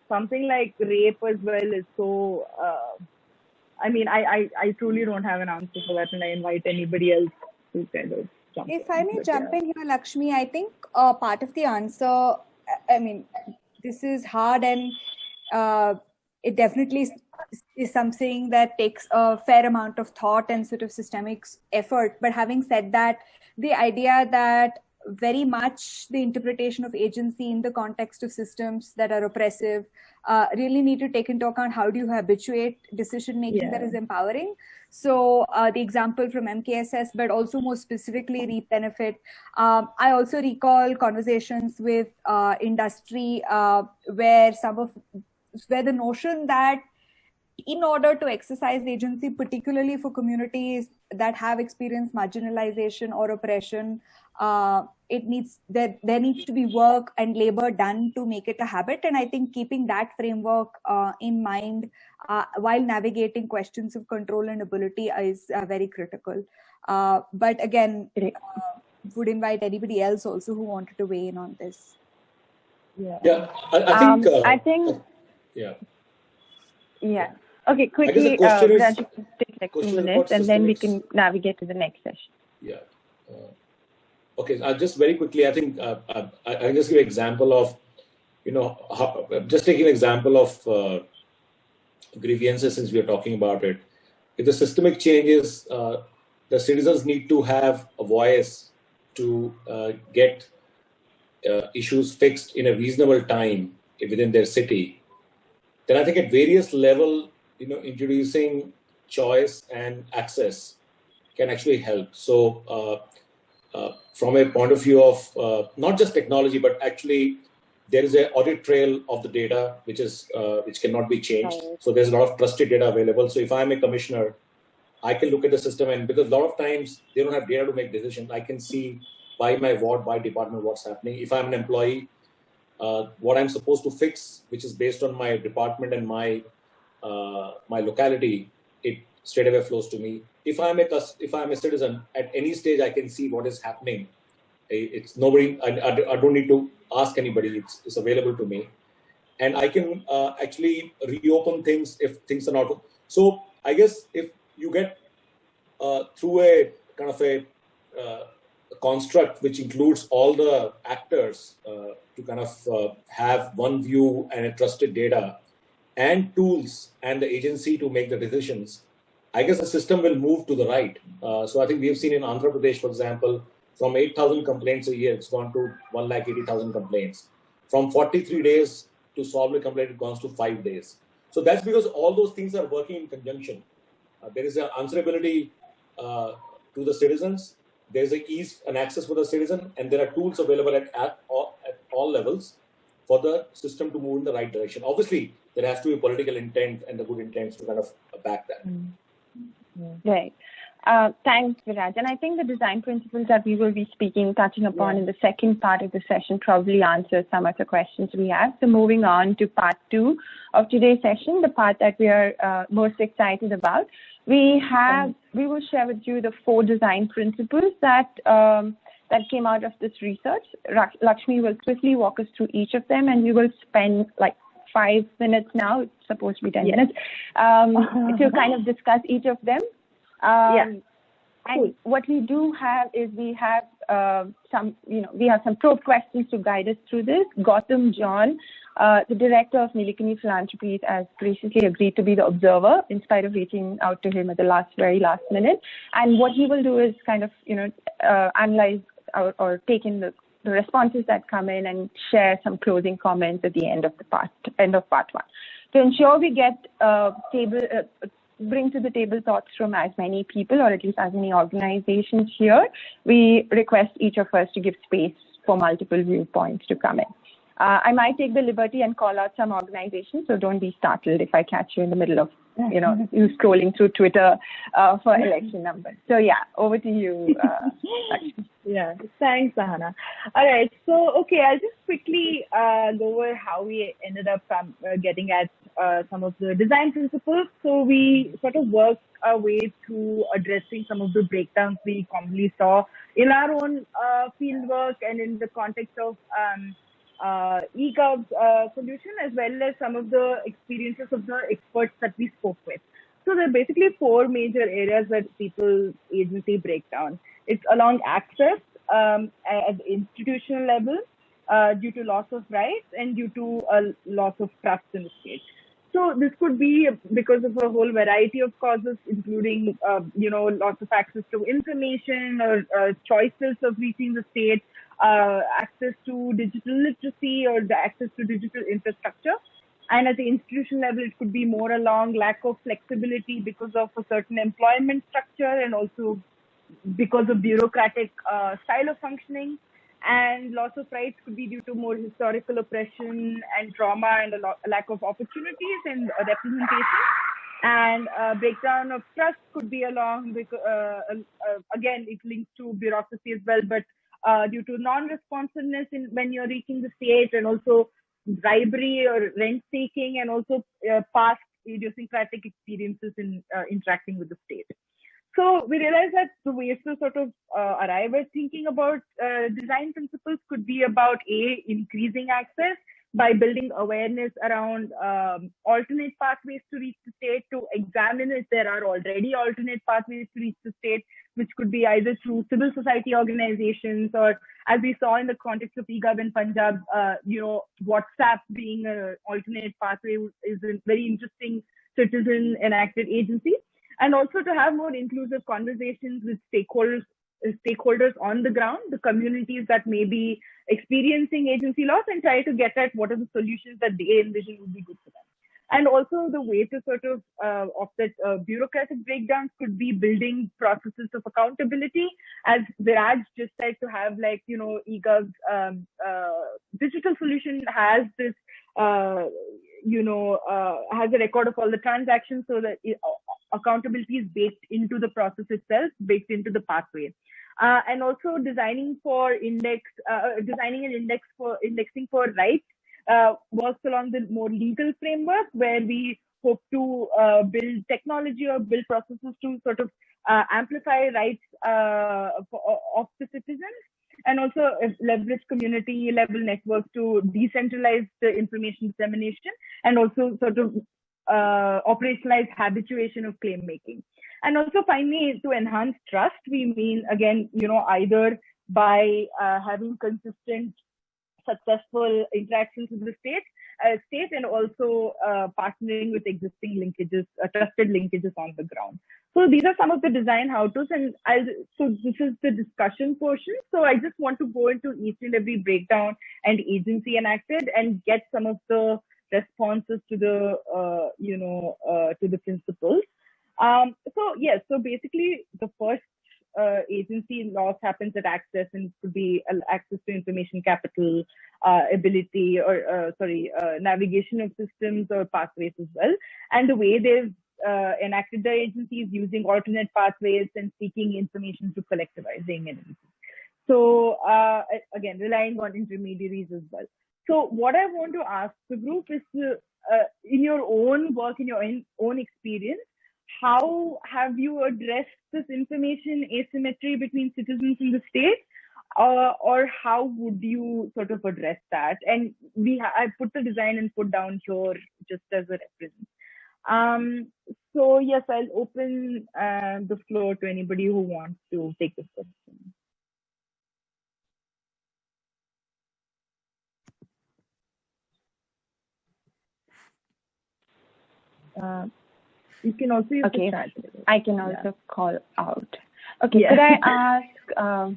something like rape as well is so. I truly don't have an answer for that, and I invite anybody else to kind of jump in. If I may jump in here, Lakshmi, I think part of the answer, this is hard, and it definitely is something that takes a fair amount of thought and sort of systemic effort. But having said that, the idea that very much the interpretation of agency in the context of systems that are oppressive really need to take into account how do you habituate decision making that is empowering. So the example from MKSS, but also more specifically Reap Benefit. I also recall conversations with industry where the notion that in order to exercise agency, particularly for communities that have experienced marginalization or oppression, there needs to be work and labor done to make it a habit. And I think keeping that framework in mind while navigating questions of control and ability is very critical. But again, would invite anybody else also who wanted to weigh in on this. I think. Okay, quickly, take like 2 minutes, and then we can navigate to the next session. Okay, just very quickly, I think I'll just give an example of, just taking an example of grievances, since we are talking about it. If the systemic changes, the citizens need to have a voice to get issues fixed in a reasonable time within their city. Then I think at various levels, introducing choice and access can actually help. So from a point of view of not just technology, but actually there is an audit trail of the data, which cannot be changed. So there's a lot of trusted data available. So if I'm a commissioner, I can look at the system, and because a lot of times they don't have data to make decisions, I can see by my ward, by department, what's happening. If I'm an employee, what I'm supposed to fix, which is based on my department and my locality, it straight away flows to me. If I'm a citizen, at any stage I can see what is happening. It's nobody. I don't need to ask anybody. It's available to me, and I can actually reopen things if things are not. So I guess if you get through a kind of a construct which includes all the actors to kind of have one view and a trusted data and tools and the agency to make the decisions, I guess the system will move to the right. So I think we have seen in Andhra Pradesh, for example, From 8,000 complaints a year, it's gone to 180,000 complaints. From 43 days to solve a complaint, it goes to 5 days. So that's because all those things are working in conjunction. There is an answerability to the citizens. There's a ease and access for the citizen, and there are tools available at all levels for the system to move in the right direction. Obviously, there has to be political intent and the good intents to kind of back that. Right. Thanks, Viraj. And I think the design principles that we will be touching upon in the second part of the session probably answers some of the questions we have. So moving on to part 2 of today's session, the part that we are most excited about, we will share with you the 4 design principles that came out of this research. Lakshmi will swiftly walk us through each of them, and we will spend like 5 minutes now, it's supposed to be 10 minutes, to kind of discuss each of them. And what we do have is we have some probe questions to guide us through this. Gautam John, the director of Nilikani Philanthropies, has graciously agreed to be the observer in spite of reaching out to him at the very last minute. And what he will do is kind of, analyze or take in the responses that come in and share some closing comments at the end of part 1. To ensure we get bring to the table thoughts from as many people, or at least as many organizations here, we request each of us to give space for multiple viewpoints to come in. I might take the liberty and call out some organizations, so don't be startled if I catch you in the middle of, you scrolling through Twitter for election numbers. So yeah, over to you. Thanks, Sahana. All right, so I'll just quickly go over how we ended up getting at some of the design principles. So we sort of worked our way through addressing some of the breakdowns we commonly saw in our own fieldwork and in the context of eGov's solution, as well as some of the experiences of the experts that we spoke with. So there are basically 4 major areas where people's agency break down. It's along access at the institutional level due to loss of rights and due to a loss of trust in the state. So this could be because of a whole variety of causes, including, loss of access to information or choices of reaching the state, access to digital literacy or the access to digital infrastructure. And at the institution level, it could be more along lack of flexibility because of a certain employment structure and also because of bureaucratic style of functioning. And loss of rights could be due to more historical oppression and trauma and a lack of opportunities and representation. And breakdown of trust could be along, again, it links to bureaucracy as well, but due to non-responsiveness when you're reaching the state, and also bribery or rent-seeking, and also past idiosyncratic experiences in interacting with the state. So we realized that the ways to sort of arrive at thinking about design principles could be about increasing access by building awareness around alternate pathways to reach the state, to examine if there are already alternate pathways to reach the state, which could be either through civil society organizations, or as we saw in the context of eGov in Punjab, WhatsApp being an alternate pathway is a very interesting citizen enacted agency. And also to have more inclusive conversations with stakeholders on the ground, the communities that may be experiencing agency loss, and try to get at what are the solutions that they envision would be good for them. And also the way to sort of offset bureaucratic breakdowns could be building processes of accountability, as Viraj just said, to have eGov's digital solution has this, has a record of all the transactions, so that accountability is baked into the process itself, baked into the pathway. And also designing an index for indexing for rights works along the more legal framework, where we hope to build technology or build processes to sort of amplify rights of the citizens, and also leverage community level networks to decentralize the information dissemination, and also sort of operationalize habituation of claim making. And also finally, to enhance trust, we mean, again, either by having consistent, successful interactions with the state, and also partnering with existing linkages, trusted linkages on the ground. So these are some of the design how-tos, and so this is the discussion portion. So I just want to go into each and every breakdown and agency enacted and get some of the responses to the to the principles. So yes, so basically the first agency loss happens at access, and it could be access to information capital, ability, or navigation of systems or pathways as well. And the way they've enacted the agencies using alternate pathways and seeking information through collectivizing and everything. So again, relying on intermediaries as well. So what I want to ask the group is, in your own work, in your own experience, how have you addressed this information asymmetry between citizens in the state, or how would you sort of address that? And I put the design and put down here just as a reference. So yes, I'll open the floor to anybody who wants to take this question. You can also use the chat. I can also call out. Okay, could I ask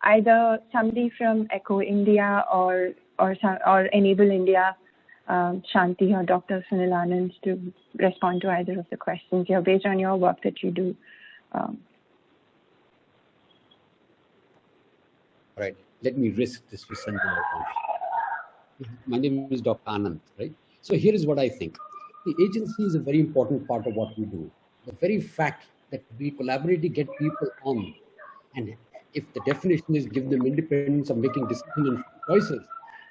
either somebody from Echo India or Enable India, Shanti or Dr. Sunil Anand, to respond to either of the questions here based on your work that you do? Right. Let me risk this to send My name is Dr. Anand, right? So here is what I think. The agency is a very important part of what we do. The very fact that we collaboratively get people on, and if the definition is give them independence of making decisions and choices,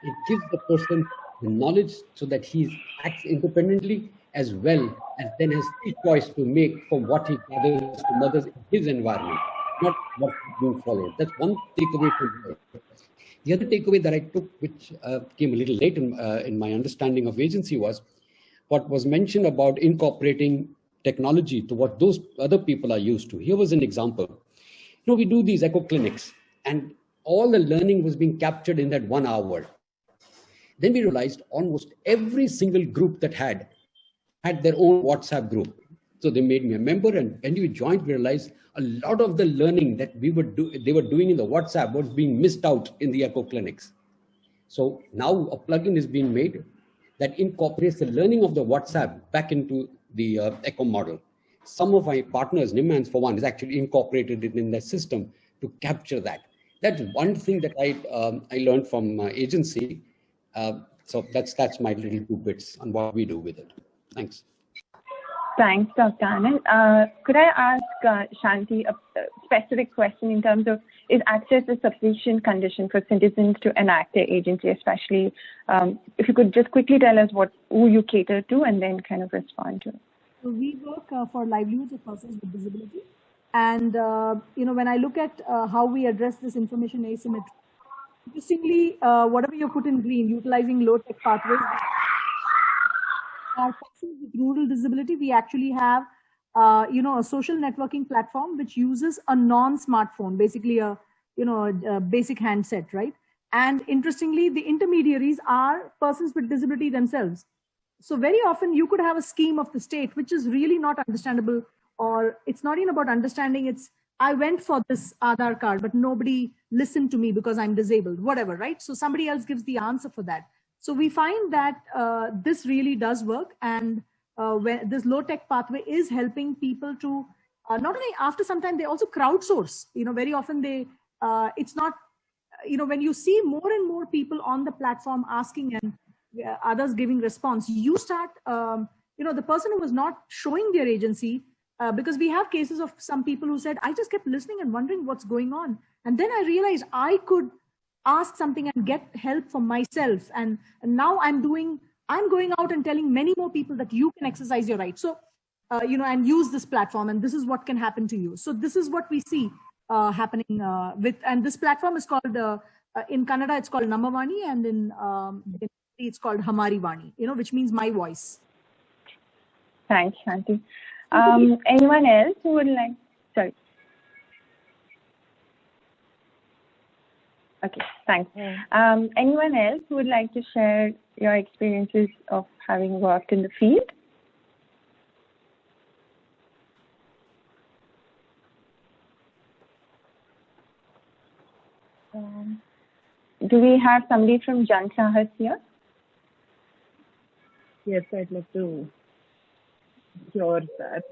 it gives the person the knowledge so that he acts independently as well as then has free choice to make from what he gathers from others in his environment, not what is being followed. That's one takeaway from here. The other takeaway that I took, which came a little late in my understanding of agency, was what was mentioned about incorporating technology to what those other people are used to. Here was an example. We do these echo clinics, and all the learning was being captured in that 1 hour. Then we realized almost every single group that had their own WhatsApp group. So they made me a member, and when we joined, we realized a lot of the learning that they were doing in the WhatsApp was being missed out in the echo clinics. So now a plugin is being made that incorporates the learning of the WhatsApp back into the echo model. Some of my partners, Nimans for one, is actually incorporated it in their system to capture that. That's one thing that I learned from my agency. So that's my little 2 bits on what we do with it. Thanks. Thanks, Dr. Anand. Could I ask Shanti a specific question in terms of, is access a sufficient condition for citizens to enact their agency, especially if you could just quickly tell us who you cater to and then kind of respond to it. So we work for livelihoods of persons with disability. And, when I look at how we address this information asymmetry, interestingly, whatever you put in green, utilizing low-tech pathways, our persons with rural disability, we actually have, a social networking platform which uses a non-smartphone, basically a basic handset, right? And interestingly, the intermediaries are persons with disability themselves. So very often you could have a scheme of the state, which is really not understandable, or it's not even about understanding. It's, I went for this Aadhaar card, but nobody listened to me because I'm disabled, whatever, right? So somebody else gives the answer for that. So we find that this really does work, and when this low-tech pathway is helping people to not only after some time, they also crowdsource. Very often they, it's not, when you see more and more people on the platform asking and others giving response, you start, the person who was not showing their agency, because we have cases of some people who said, I just kept listening and wondering what's going on. And then I realized I could ask something and get help for myself. And now I'm going out and telling many more people that you can exercise your right. So, and use this platform, and this is what can happen to you. So this is what we see happening and this platform is called, in Kannada, it's called Namavani, and in it's called Hamari Vani, which means my voice. Thanks, Shanti. Anyone else who would like, sorry. Okay, thanks. Anyone else who would like to share your experiences of having worked in the field? Do we have somebody from Jan Sahas here? Yes, I'd love to hear that,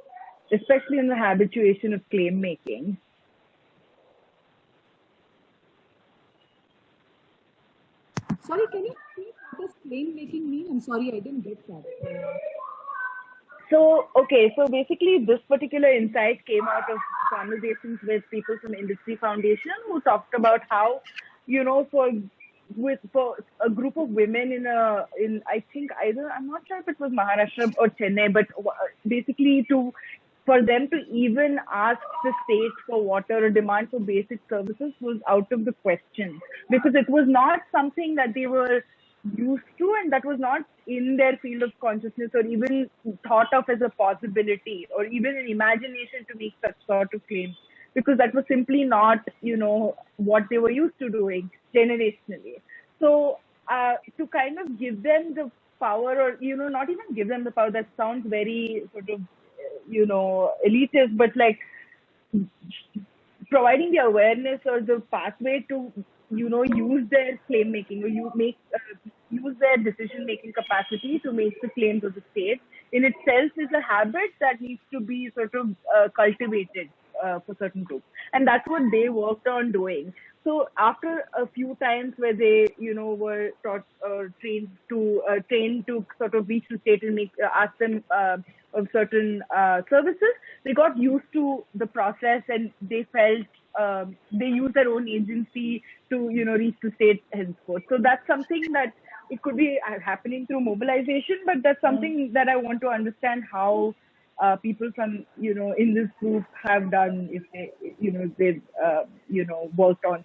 especially in the habituation of claim making. Sorry, can you repeat what does claim making mean? I'm sorry, I didn't get that. So, okay, so basically this particular insight came out of conversations with people from Industry Foundation who talked about how, you know, for a group of women in I think either, I'm not sure if it was Maharashtra or Chennai, but basically for them to even ask the state for water or demand for basic services was out of the question, because it was not something that they were used to, and that was not in their field of consciousness or even thought of as a possibility or even an imagination to make such sort of claims, because that was simply not, you know, what they were used to doing generationally. So to kind of give them the power, or, you know, not even give them the power, that sounds very sort of, you know, elitist, but like providing the awareness or the pathway to, you know, use their claim making, or use their decision making capacity to make the claims of the state in itself is a habit that needs to be sort of cultivated for certain groups, and that's what they worked on doing. So after a few times where they, you know, were taught trained to sort of reach the state and ask them of certain services, they got used to the process, and they felt they used their own agency to, you know, reach the state henceforth. So that's something that it could be happening through mobilization, but that's something that I want to understand how people from, you know, in this group have done, if they, you know, they've, you know, worked on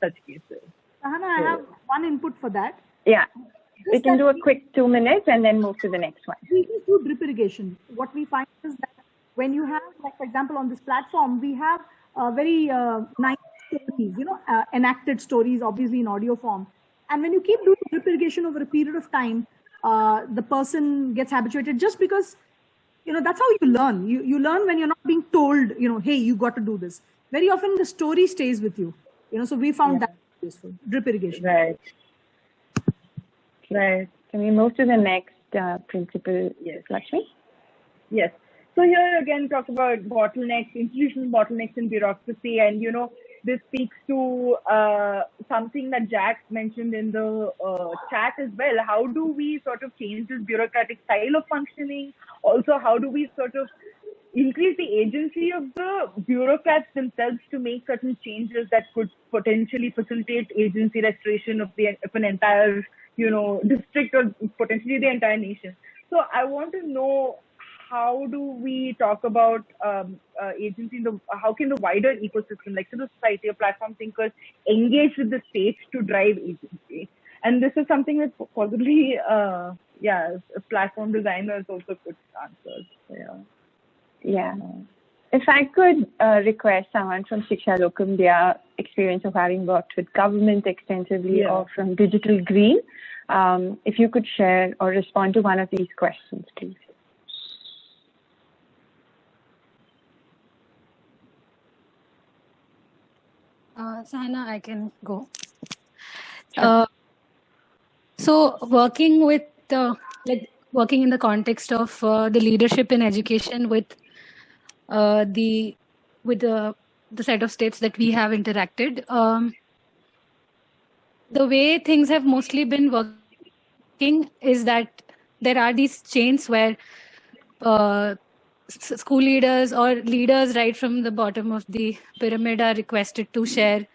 such cases. Sahana, I have one input for that. Yeah. We can do a quick 2 minutes and then move to the next one. We do drip irrigation. What we find is that when you have, like, for example, on this platform, we have very nice stories, you know, enacted stories, obviously in audio form. And when you keep doing drip irrigation over a period of time, the person gets habituated, just because, you know, that's how you learn. You learn when you're not being told, you know, hey, you got to do this. Very often the story stays with you, you know, so we found that useful, drip irrigation. Right. Right. Can we move to the next principle, Lakshmi? Yes. So here again, talk about bottlenecks, institutional bottlenecks in bureaucracy, and, you know, this speaks to something that Jack mentioned in the chat as well. How do we sort of change this bureaucratic style of functioning? Also, how do we sort of increase the agency of the bureaucrats themselves to make certain changes that could potentially facilitate agency restoration of an entire, you know, district, or potentially the entire nation? So I want to know, how do we talk about agency? How can the wider ecosystem, like civil society or platform thinkers, engage with the state to drive agency? And this is something that possibly, platform designers also could answer. So, yeah. If I could request someone from Shiksha Lokam, their experience of having worked with government extensively, or from Digital Green, if you could share or respond to one of these questions, please. Sahana, I can go. Sure. So working with, working in the context of the leadership in education with the set of states that we have interacted, the way things have mostly been working is that there are these chains where school leaders or leaders right from the bottom of the pyramid are requested to share,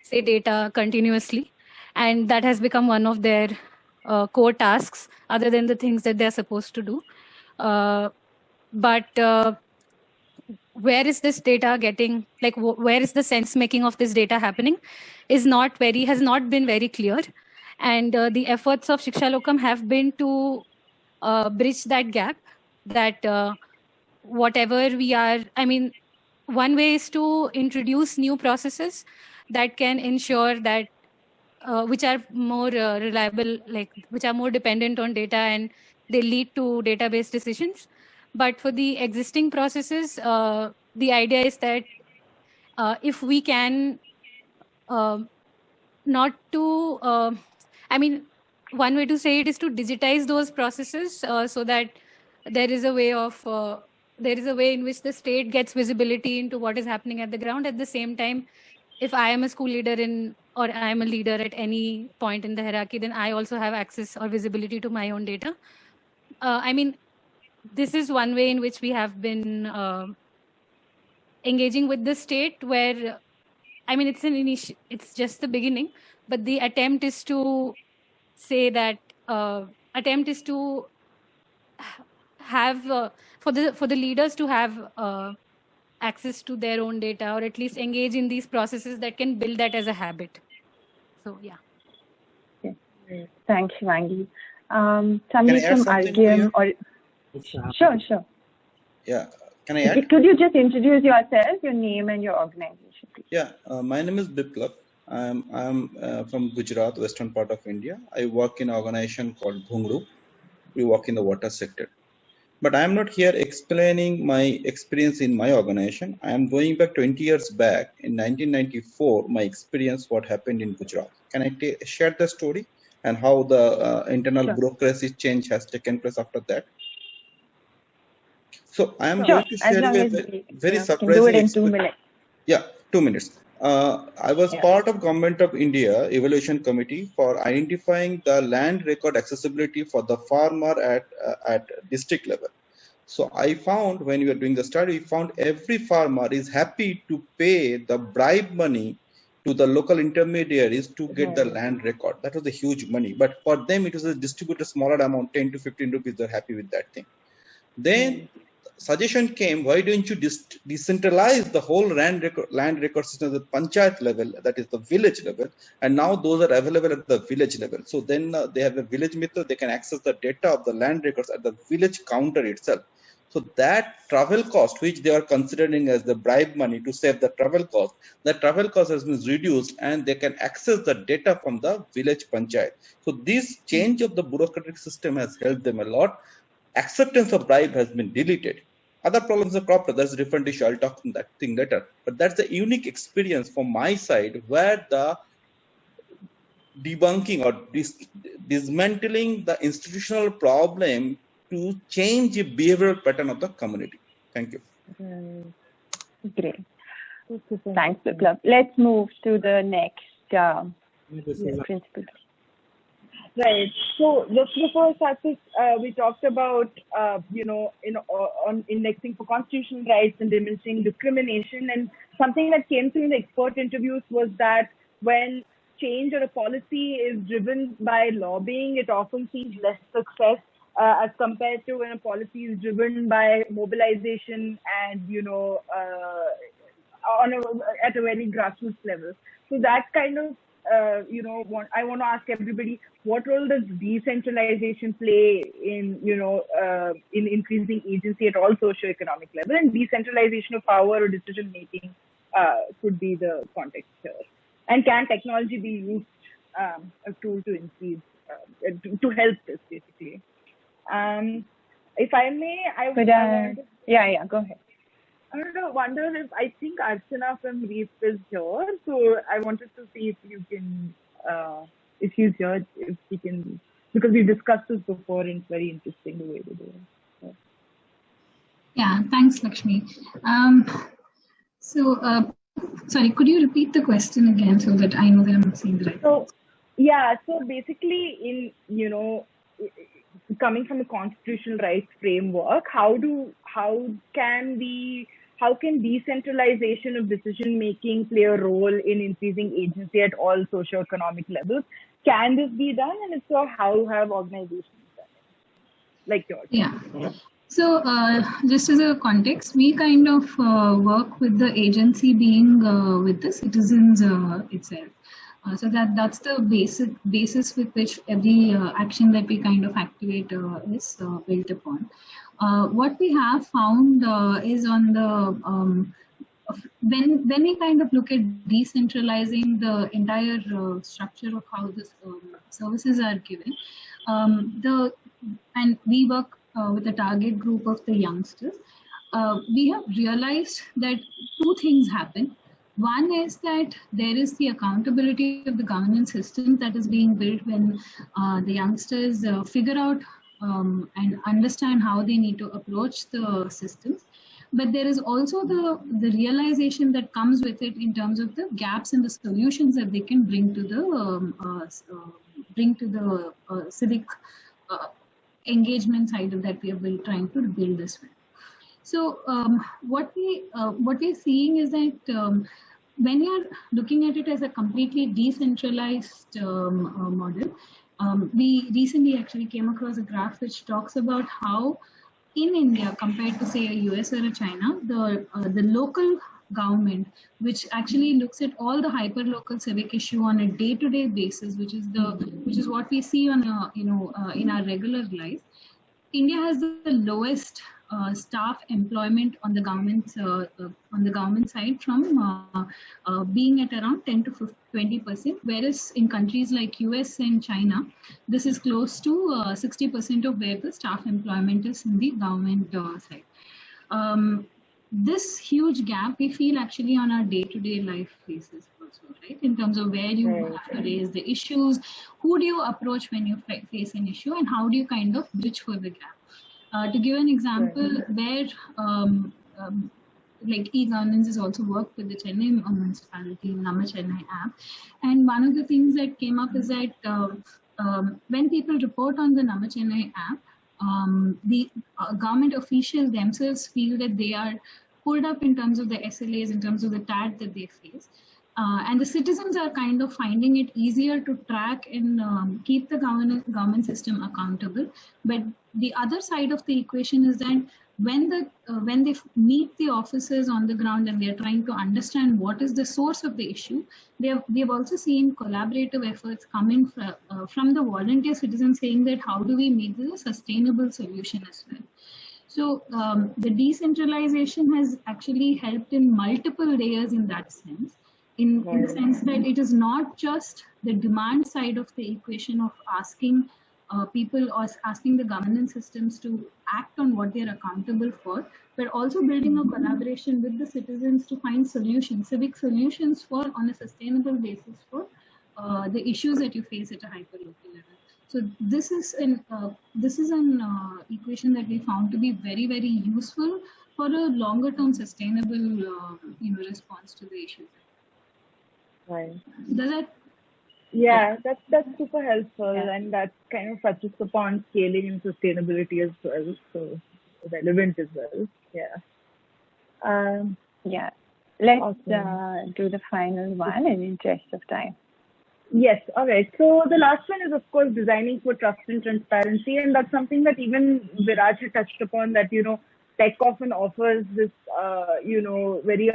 say, data continuously. And that has become one of their core tasks, other than the things that they're supposed to do. But where is this data getting, like, where is the sense making of this data happening has not been very clear. And the efforts of Shiksha Lokam have been to bridge that gap, that whatever we are, I mean, one way is to introduce new processes that can ensure that which are more reliable, like which are more dependent on data, and they lead to database decisions. But for the existing processes, the idea is that if we can not to, I mean, one way to say it is to digitize those processes so that there is a way of, there is a way in which the state gets visibility into what is happening at the ground. At the same time, if I am a school leader or I am a leader at any point in the hierarchy, then I also have access or visibility to my own data. I mean, this is one way in which we have been engaging with the state, where, I mean, it's just the beginning, but the attempt is to say that, attempt is to have, for the leaders to have access to their own data, or at least engage in these processes that can build that as a habit. So, yeah. Okay. Thanks, Shivangi. Somebody from RGM or... Sure. Yeah. Can I add? Could you just introduce yourself, your name and your organization, please? Yeah. My name is Biplab. I'm from Gujarat, western part of India. I work in an organization called Bhungru. We work in the water sector. But I'm not here explaining my experience in my organization. I am going back 20 years back in 1994, my experience, what happened in Gujarat. Can I share the story and how the internal bureaucracy change has taken place after that? So I am going to share a very surprising do it in 2 minutes. Yeah, 2 minutes. I was part of Government of India Evaluation Committee for identifying the land record accessibility for the farmer at district level. So I found, when we were doing the study, we found every farmer is happy to pay the bribe money to the local intermediaries to get the land record. That was a huge money. But for them, it was a distributed smaller amount, 10 to 15 rupees. They're happy with that thing. Then suggestion came, why don't you decentralize the whole land record system at the panchayat level, that is the village level, and now those are available at the village level. So then they have a village method, they can access the data of the land records at the village counter itself. So that travel cost, which they are considering as the bribe money to save the travel cost, has been reduced and they can access the data from the village panchayat. So this change of the bureaucratic system has helped them a lot. Acceptance of bribe has been deleted. Other problems are cropped up. That's a different issue. I'll talk on that thing later. But that's the unique experience from my side, where the debunking or dismantling the institutional problem to change the behavioral pattern of the community. Thank you. Great. Thanks, Biplab. Let's move to the next principle. Right. So just before Satvik, we talked about on indexing for constitutional rights and diminishing discrimination, and something that came through in the expert interviews was that when change or a policy is driven by lobbying, it often sees less success as compared to when a policy is driven by mobilization and at a very grassroots level. So that kind of I want to ask everybody, what role does decentralization play in in increasing agency at all socioeconomic level, and decentralization of power or decision making could be the context here. And can technology be used a tool to increase to help this basically? If I may, I would. Go ahead. I wonder if I think Archana from REAP is here, so I wanted to see if you can, if he's here, if he can, because we discussed this before and it's very interesting the way they do it. Yeah, thanks, Lakshmi. Sorry, could you repeat the question again so that I know that I'm saying the right? So basically, in coming from a constitutional rights framework, how can decentralization of decision making play a role in increasing agency at all socioeconomic levels? Can this be done, and if so, how have organizations done it, like yours? Yeah. So just as a context, we kind of work with the agency being with the citizens itself. So that's the basis with which every action that we kind of activate is built upon. What we have found is on the when we kind of look at decentralizing the entire structure of how the services are given, and we work with a target group of the youngsters, we have realized that two things happen. One is that there is the accountability of the governance system that is being built when the youngsters figure out and understand how they need to approach the systems. But there is also the realization that comes with it in terms of the gaps in the solutions that they can bring to the civic engagement side that we are trying to build this with. So what we're seeing is that when you're looking at it as a completely decentralized model, we recently actually came across a graph which talks about how in India, compared to say a US or a China, the local government, which actually looks at all the hyper-local civic issue on a day-to-day basis, which is what we see on in our regular life. India has the lowest staff employment on the government side, from being at around 10 to 20%, whereas in countries like US and China, this is close to 60% of where the staff employment is in the government side. This huge gap we feel actually on our day-to-day life basis also, right? In terms of where you have to raise the issues, who do you approach when you face an issue, and how do you kind of bridge for the gap? To give an example, where like eGovernments has also worked with the Chennai municipality, Namma Chennai app, and one of the things that came up is that when people report on the Namma Chennai app, the government officials themselves feel that they are pulled up in terms of the SLAs, in terms of the TAT that they face. And the citizens are kind of finding it easier to track and keep the government system accountable. But the other side of the equation is that when they meet the officers on the ground and they're trying to understand what is the source of the issue, they've also seen collaborative efforts come in from the volunteer citizens saying that how do we make this a sustainable solution as well. So the decentralization has actually helped in multiple layers in that sense. In the sense that it is not just the demand side of the equation of asking people or asking the governance systems to act on what they're accountable for, but also building a collaboration with the citizens to find solutions, civic solutions on a sustainable basis for the issues that you face at a hyper-local level. So this is an equation that we found to be very, very useful for a longer-term sustainable response to the issues. Right. Does that? Yeah, that's super helpful, and that kind of touches upon scaling and sustainability as well, so relevant as well. Yeah. Let's do the final one in interest of time. Yes. All right. So the last one is, of course, designing for trust and transparency, and that's something that even Viraj had touched upon. That tech often offers this, very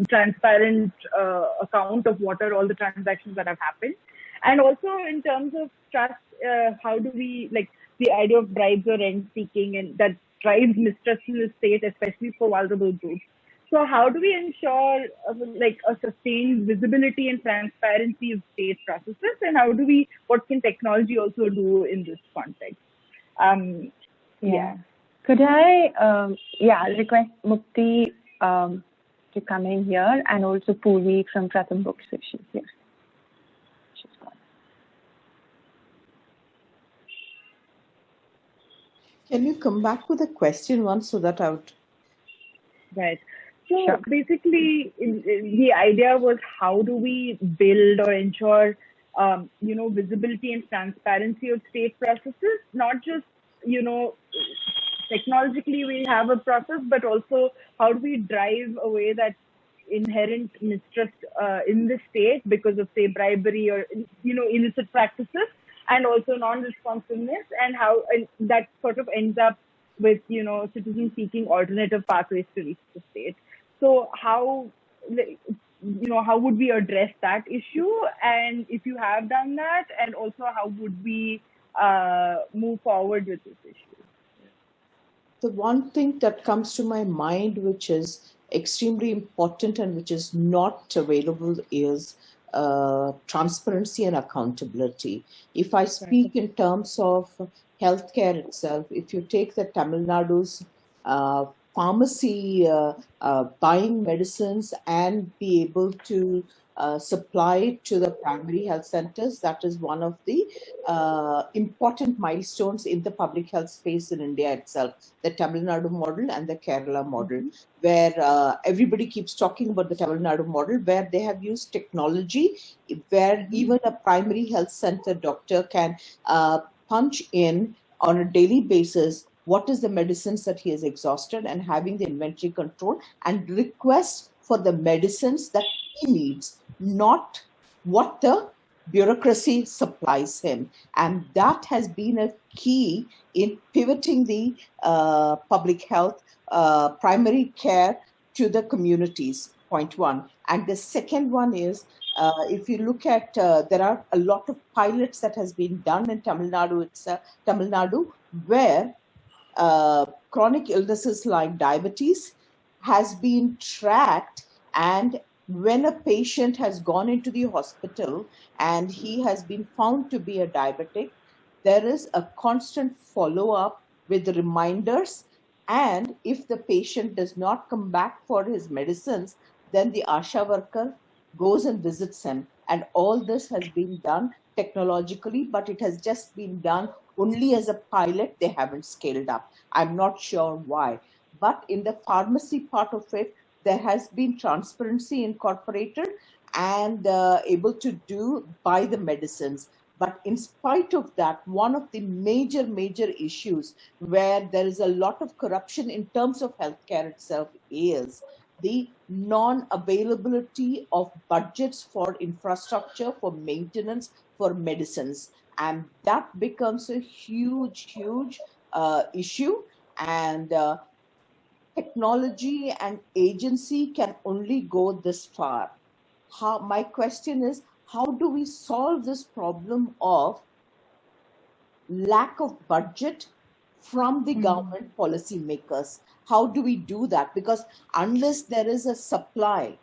transparent account of what are all the transactions that have happened. And also in terms of trust, how do we, the idea of bribes or rent seeking, and that drives mistrust in the state, especially for vulnerable groups. So how do we ensure a sustained visibility and transparency of state processes, and what can technology also do in this context? Could I, request Mukti to come in here, and also Purvi from Pratham Books if she's here. She's gone. Can you come back with a question once so that out? Right. So basically, the idea was how do we build or ensure, visibility and transparency of state processes, not just, technologically we have a process, but also how do we drive away that inherent mistrust in the state because of, say, bribery or, illicit practices, and also non-responsiveness, and how that sort of ends up with, citizens seeking alternative pathways to reach the state. So how would we address that issue? And if you have done that, and also how would we move forward with this issue? The one thing that comes to my mind, which is extremely important and which is not available, is transparency and accountability. If I speak in terms of healthcare itself, if you take the Tamil Nadu's pharmacy buying medicines and be able to supply it to the primary health centers. That is one of the important milestones in the public health space in India itself, the Tamil Nadu model and the Kerala model, where everybody keeps talking about the Tamil Nadu model, where they have used technology, where even a primary health center doctor can punch in on a daily basis what is the medicines that he has exhausted and having the inventory control and request for the medicines that he needs, not what the bureaucracy supplies him. And that has been a key in pivoting the public health, primary care to the communities, point one. And the second one is, if you look at, there are a lot of pilots that has been done in Tamil Nadu, where chronic illnesses like diabetes has been tracked, and when a patient has gone into the hospital and he has been found to be a diabetic, there is a constant follow-up with reminders, and if the patient does not come back for his medicines, then the ASHA worker goes and visits him. And all this has been done technologically, but it has just been done only as a pilot. They haven't scaled up. I'm not sure why. But in the pharmacy part of it, there has been transparency incorporated and able to buy the medicines. But in spite of that, one of the major issues where there is a lot of corruption in terms of healthcare itself is the non-availability of budgets for infrastructure, for maintenance, for medicines. And that becomes a huge issue. And technology and agency can only go this far. My question is, how do we solve this problem of lack of budget from the government policy makers? How do we do that? Because unless there is a supply,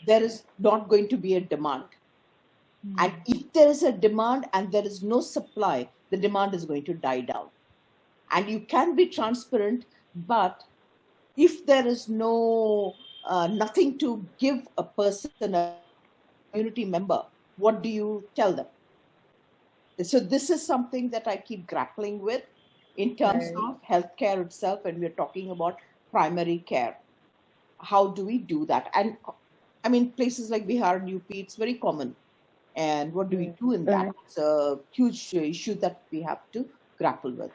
there is not going to be a demand. And if there is a demand and there is no supply, the demand is going to die down. And you can be transparent, but if there is nothing to give a person, a community member, what do you tell them? So this is something that I keep grappling with in terms of healthcare itself, and we're talking about primary care. How do we do that? And I mean, places like Bihar and UP, it's very common. And what do we do in that? It's a huge issue that we have to grapple with.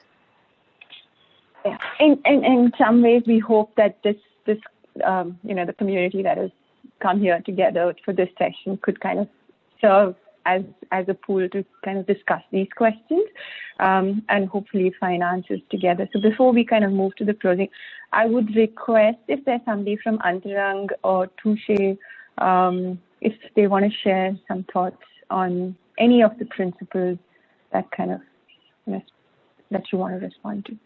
Yeah. In some ways, we hope that this the community that has come here together for this session could kind of serve as a pool to kind of discuss these questions and hopefully find answers together. So before we kind of move to the closing, I would request if there's somebody from Antarang or Touche, if they want to share some thoughts on any of the principles that kind of that you want to respond to.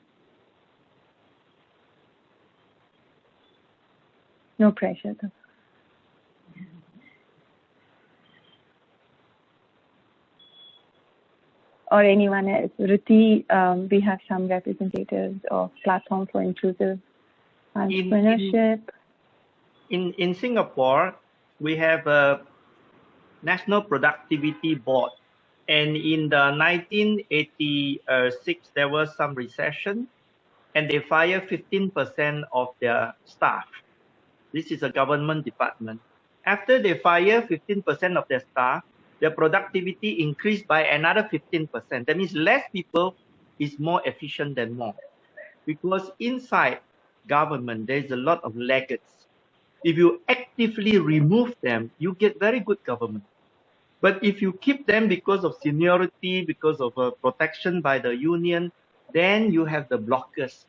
No pressure, though. Or anyone else. Ruti, we have some representatives of Platform for Inclusive Entrepreneurship. In Singapore, we have a National Productivity Board. And in the 1986, there was some recession, and they fired 15% of their staff. This is a government department. After they fire 15% of their staff, their productivity increased by another 15%. That means less people is more efficient than more. Because inside government, there is a lot of laggards. If you actively remove them, you get very good government. But if you keep them because of seniority, because of protection by the union, then you have the blockers.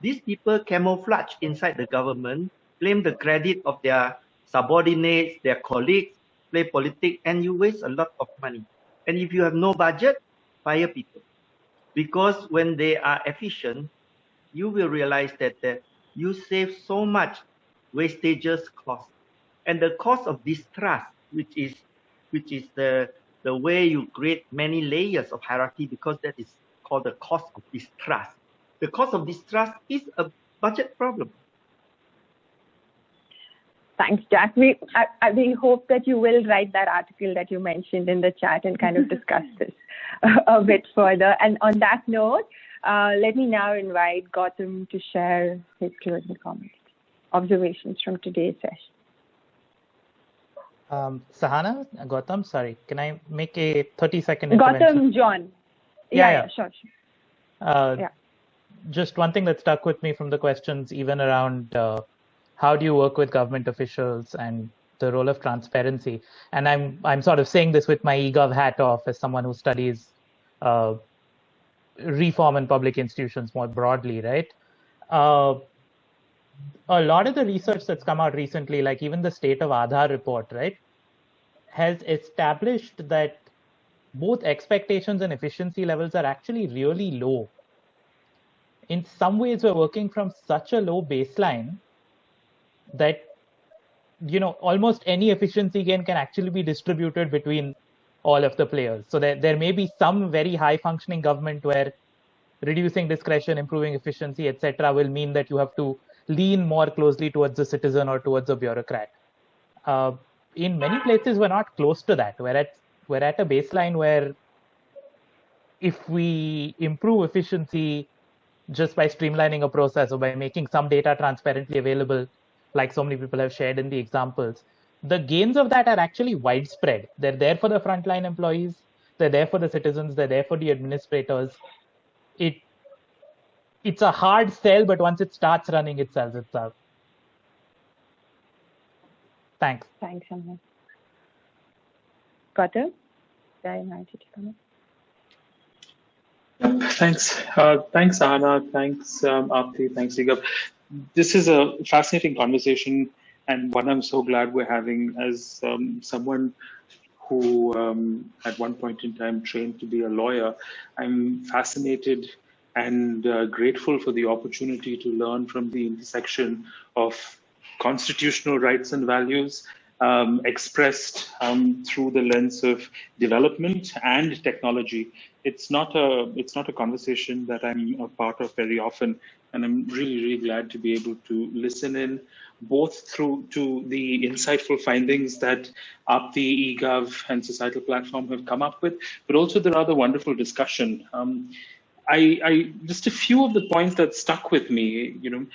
These people camouflage inside the government, claim the credit of their subordinates, their colleagues, play politics, and you waste a lot of money. And if you have no budget, fire people. Because when they are efficient, you will realize that you save so much wastages cost. And the cost of distrust, which is the way you create many layers of hierarchy, because that is called the cost of distrust. The cost of distrust is budget problem. Thanks, Jack. We hope that you will write that article that you mentioned in the chat and kind of discuss this a bit further. And on that note, let me now invite Gautam to share his closing comments, observations from today's session. Sahana, Gautam, sorry, can I make a 30-second intervention? Gautam, John. Yeah, sure. Yeah. Just one thing that stuck with me from the questions, even around how do you work with government officials and the role of transparency. And I'm sort of saying this with my eGov hat off as someone who studies reform in public institutions more broadly, right? A lot of the research that's come out recently, like even the State of Aadhaar report, right, has established that both expectations and efficiency levels are actually really low. In some ways, we're working from such a low baseline that, you know, almost any efficiency gain can actually be distributed between all of the players. So there may be some very high functioning government where reducing discretion, improving efficiency, etc., will mean that you have to lean more closely towards the citizen or towards a bureaucrat. In many places, we're not close to that. We're at a baseline where if we improve efficiency just by streamlining a process or by making some data transparently available, like so many people have shared in the examples, the gains of that are actually widespread. They're there for the frontline employees, they're there for the citizens, they're there for the administrators. It's a hard sell, but once it starts running, it sells itself. Thanks. Thanks, Amna. Gautam, I invite you to come in. Thanks. Thanks, Sahana. Thanks, Aapti. Thanks, eGov. This is a fascinating conversation and one I'm so glad we're having. As someone who at one point in time trained to be a lawyer, I'm fascinated and grateful for the opportunity to learn from the intersection of constitutional rights and values expressed through the lens of development and technology. It's not a conversation that I'm a part of very often, and I'm really glad to be able to listen in, both through to the insightful findings that Aapti, eGov, and Societal Platform have come up with, but also the rather wonderful discussion. I just a few of the points that stuck with me, you know,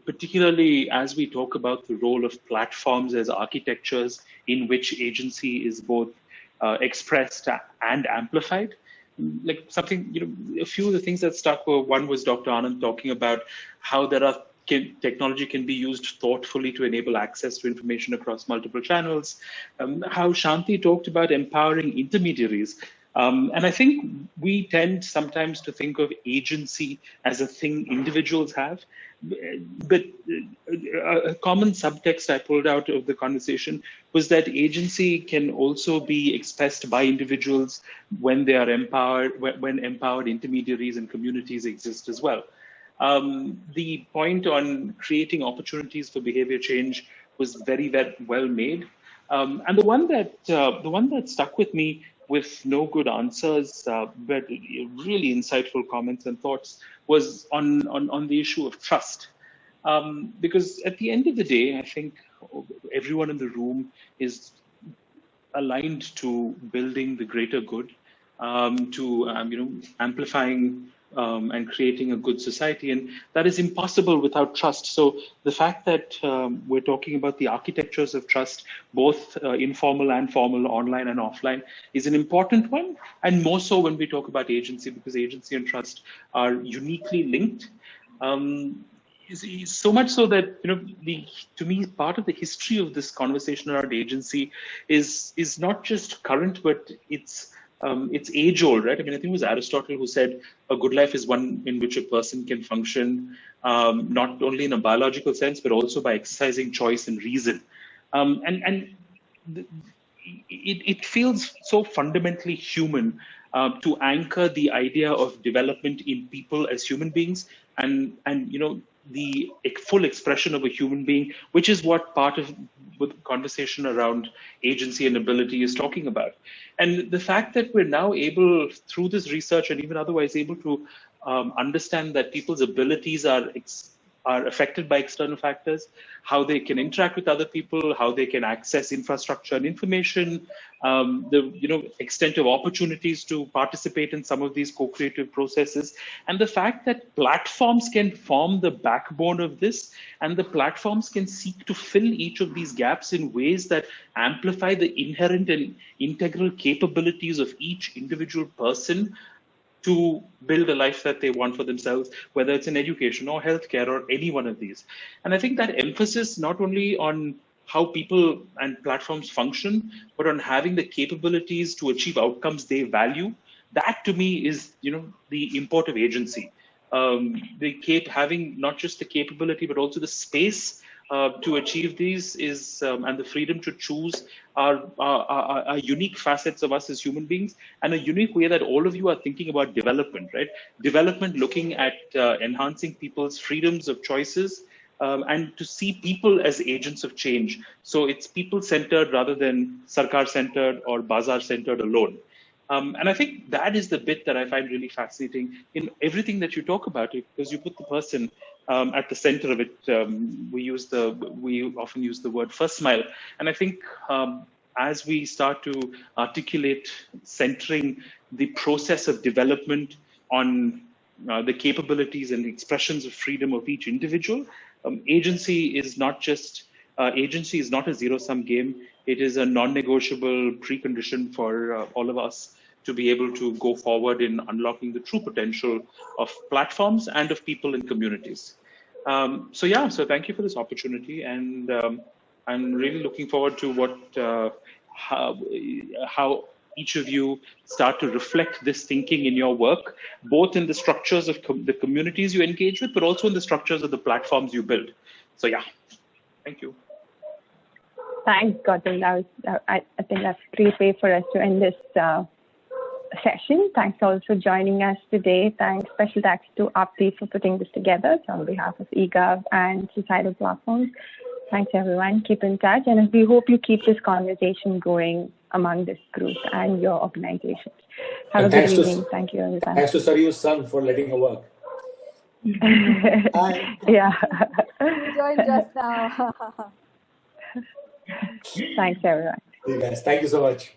particularly as we talk about the role of platforms as architectures in which agency is both expressed and amplified. Like something, you know, a few of the things that stuck were, one was Dr. Anand talking about how technology can be used thoughtfully to enable access to information across multiple channels. How Shanti talked about empowering intermediaries. And I think we tend sometimes to think of agency as a thing individuals have, but a common subtext I pulled out of the conversation was that agency can also be expressed by individuals when they are empowered, when empowered intermediaries and communities exist as well. The point on creating opportunities for behavior change was very well made. And the one that stuck with me, with no good answers, but really insightful comments and thoughts, was on the issue of trust. Because at the end of the day, I think everyone in the room is aligned to building the greater good, to amplifying and creating a good society, and that is impossible without trust. So the fact that we're talking about the architectures of trust, both informal and formal, online and offline, is an important one, and more so when we talk about agency, because agency and trust are uniquely linked. So much so that, you know, to me, part of the history of this conversation around agency is not just current, but it's age old, right? I mean, I think it was Aristotle who said a good life is one in which a person can function not only in a biological sense, but also by exercising choice and reason. It feels so fundamentally human to anchor the idea of development in people as human beings, and you know, the full expression of a human being, which is what part of the conversation around agency and ability is talking about. And the fact that we're now able, through this research and even otherwise, able to understand that people's abilities are are affected by external factors, how they can interact with other people, how they can access infrastructure and information, the extent of opportunities to participate in some of these co-creative processes, and the fact that platforms can form the backbone of this, and the platforms can seek to fill each of these gaps in ways that amplify the inherent and integral capabilities of each individual person to build a life that they want for themselves, whether it's in education or healthcare or any one of these. And I think that emphasis not only on how people and platforms function, but on having the capabilities to achieve outcomes they value, that to me is, the import of agency. Having not just the capability, but also the space to achieve these is, and the freedom to choose are unique facets of us as human beings, and a unique way that all of you are thinking about development, right? Development looking at enhancing people's freedoms of choices, and to see people as agents of change. So it's people-centered rather than sarkar-centered or bazaar-centered alone. And I think that is the bit that I find really fascinating in everything that you talk about, because you put the person at the center of it. We often use the word first smile. And I think as we start to articulate centering the process of development on the capabilities and the expressions of freedom of each individual, agency is not a zero-sum game. It is a non-negotiable precondition for all of us to be able to go forward in unlocking the true potential of platforms and of people and communities. So thank you for this opportunity, and I'm really looking forward to how each of you start to reflect this thinking in your work, both in the structures of the communities you engage with, but also in the structures of the platforms you build. So yeah, thank you. Thanks, Gautam. I think that's a great way for us to end this session. Thanks all for joining us today. Special thanks to Aapti for putting this together. So on behalf of eGov and societal platforms, thanks everyone. Keep in touch, and we hope you keep this conversation going among this group and your organizations. Have a good evening. Thank you, everyone. Thanks to Sariyu's son for letting her work. Yeah. Joined just now. Thanks, everyone. See you guys. Thank you so much.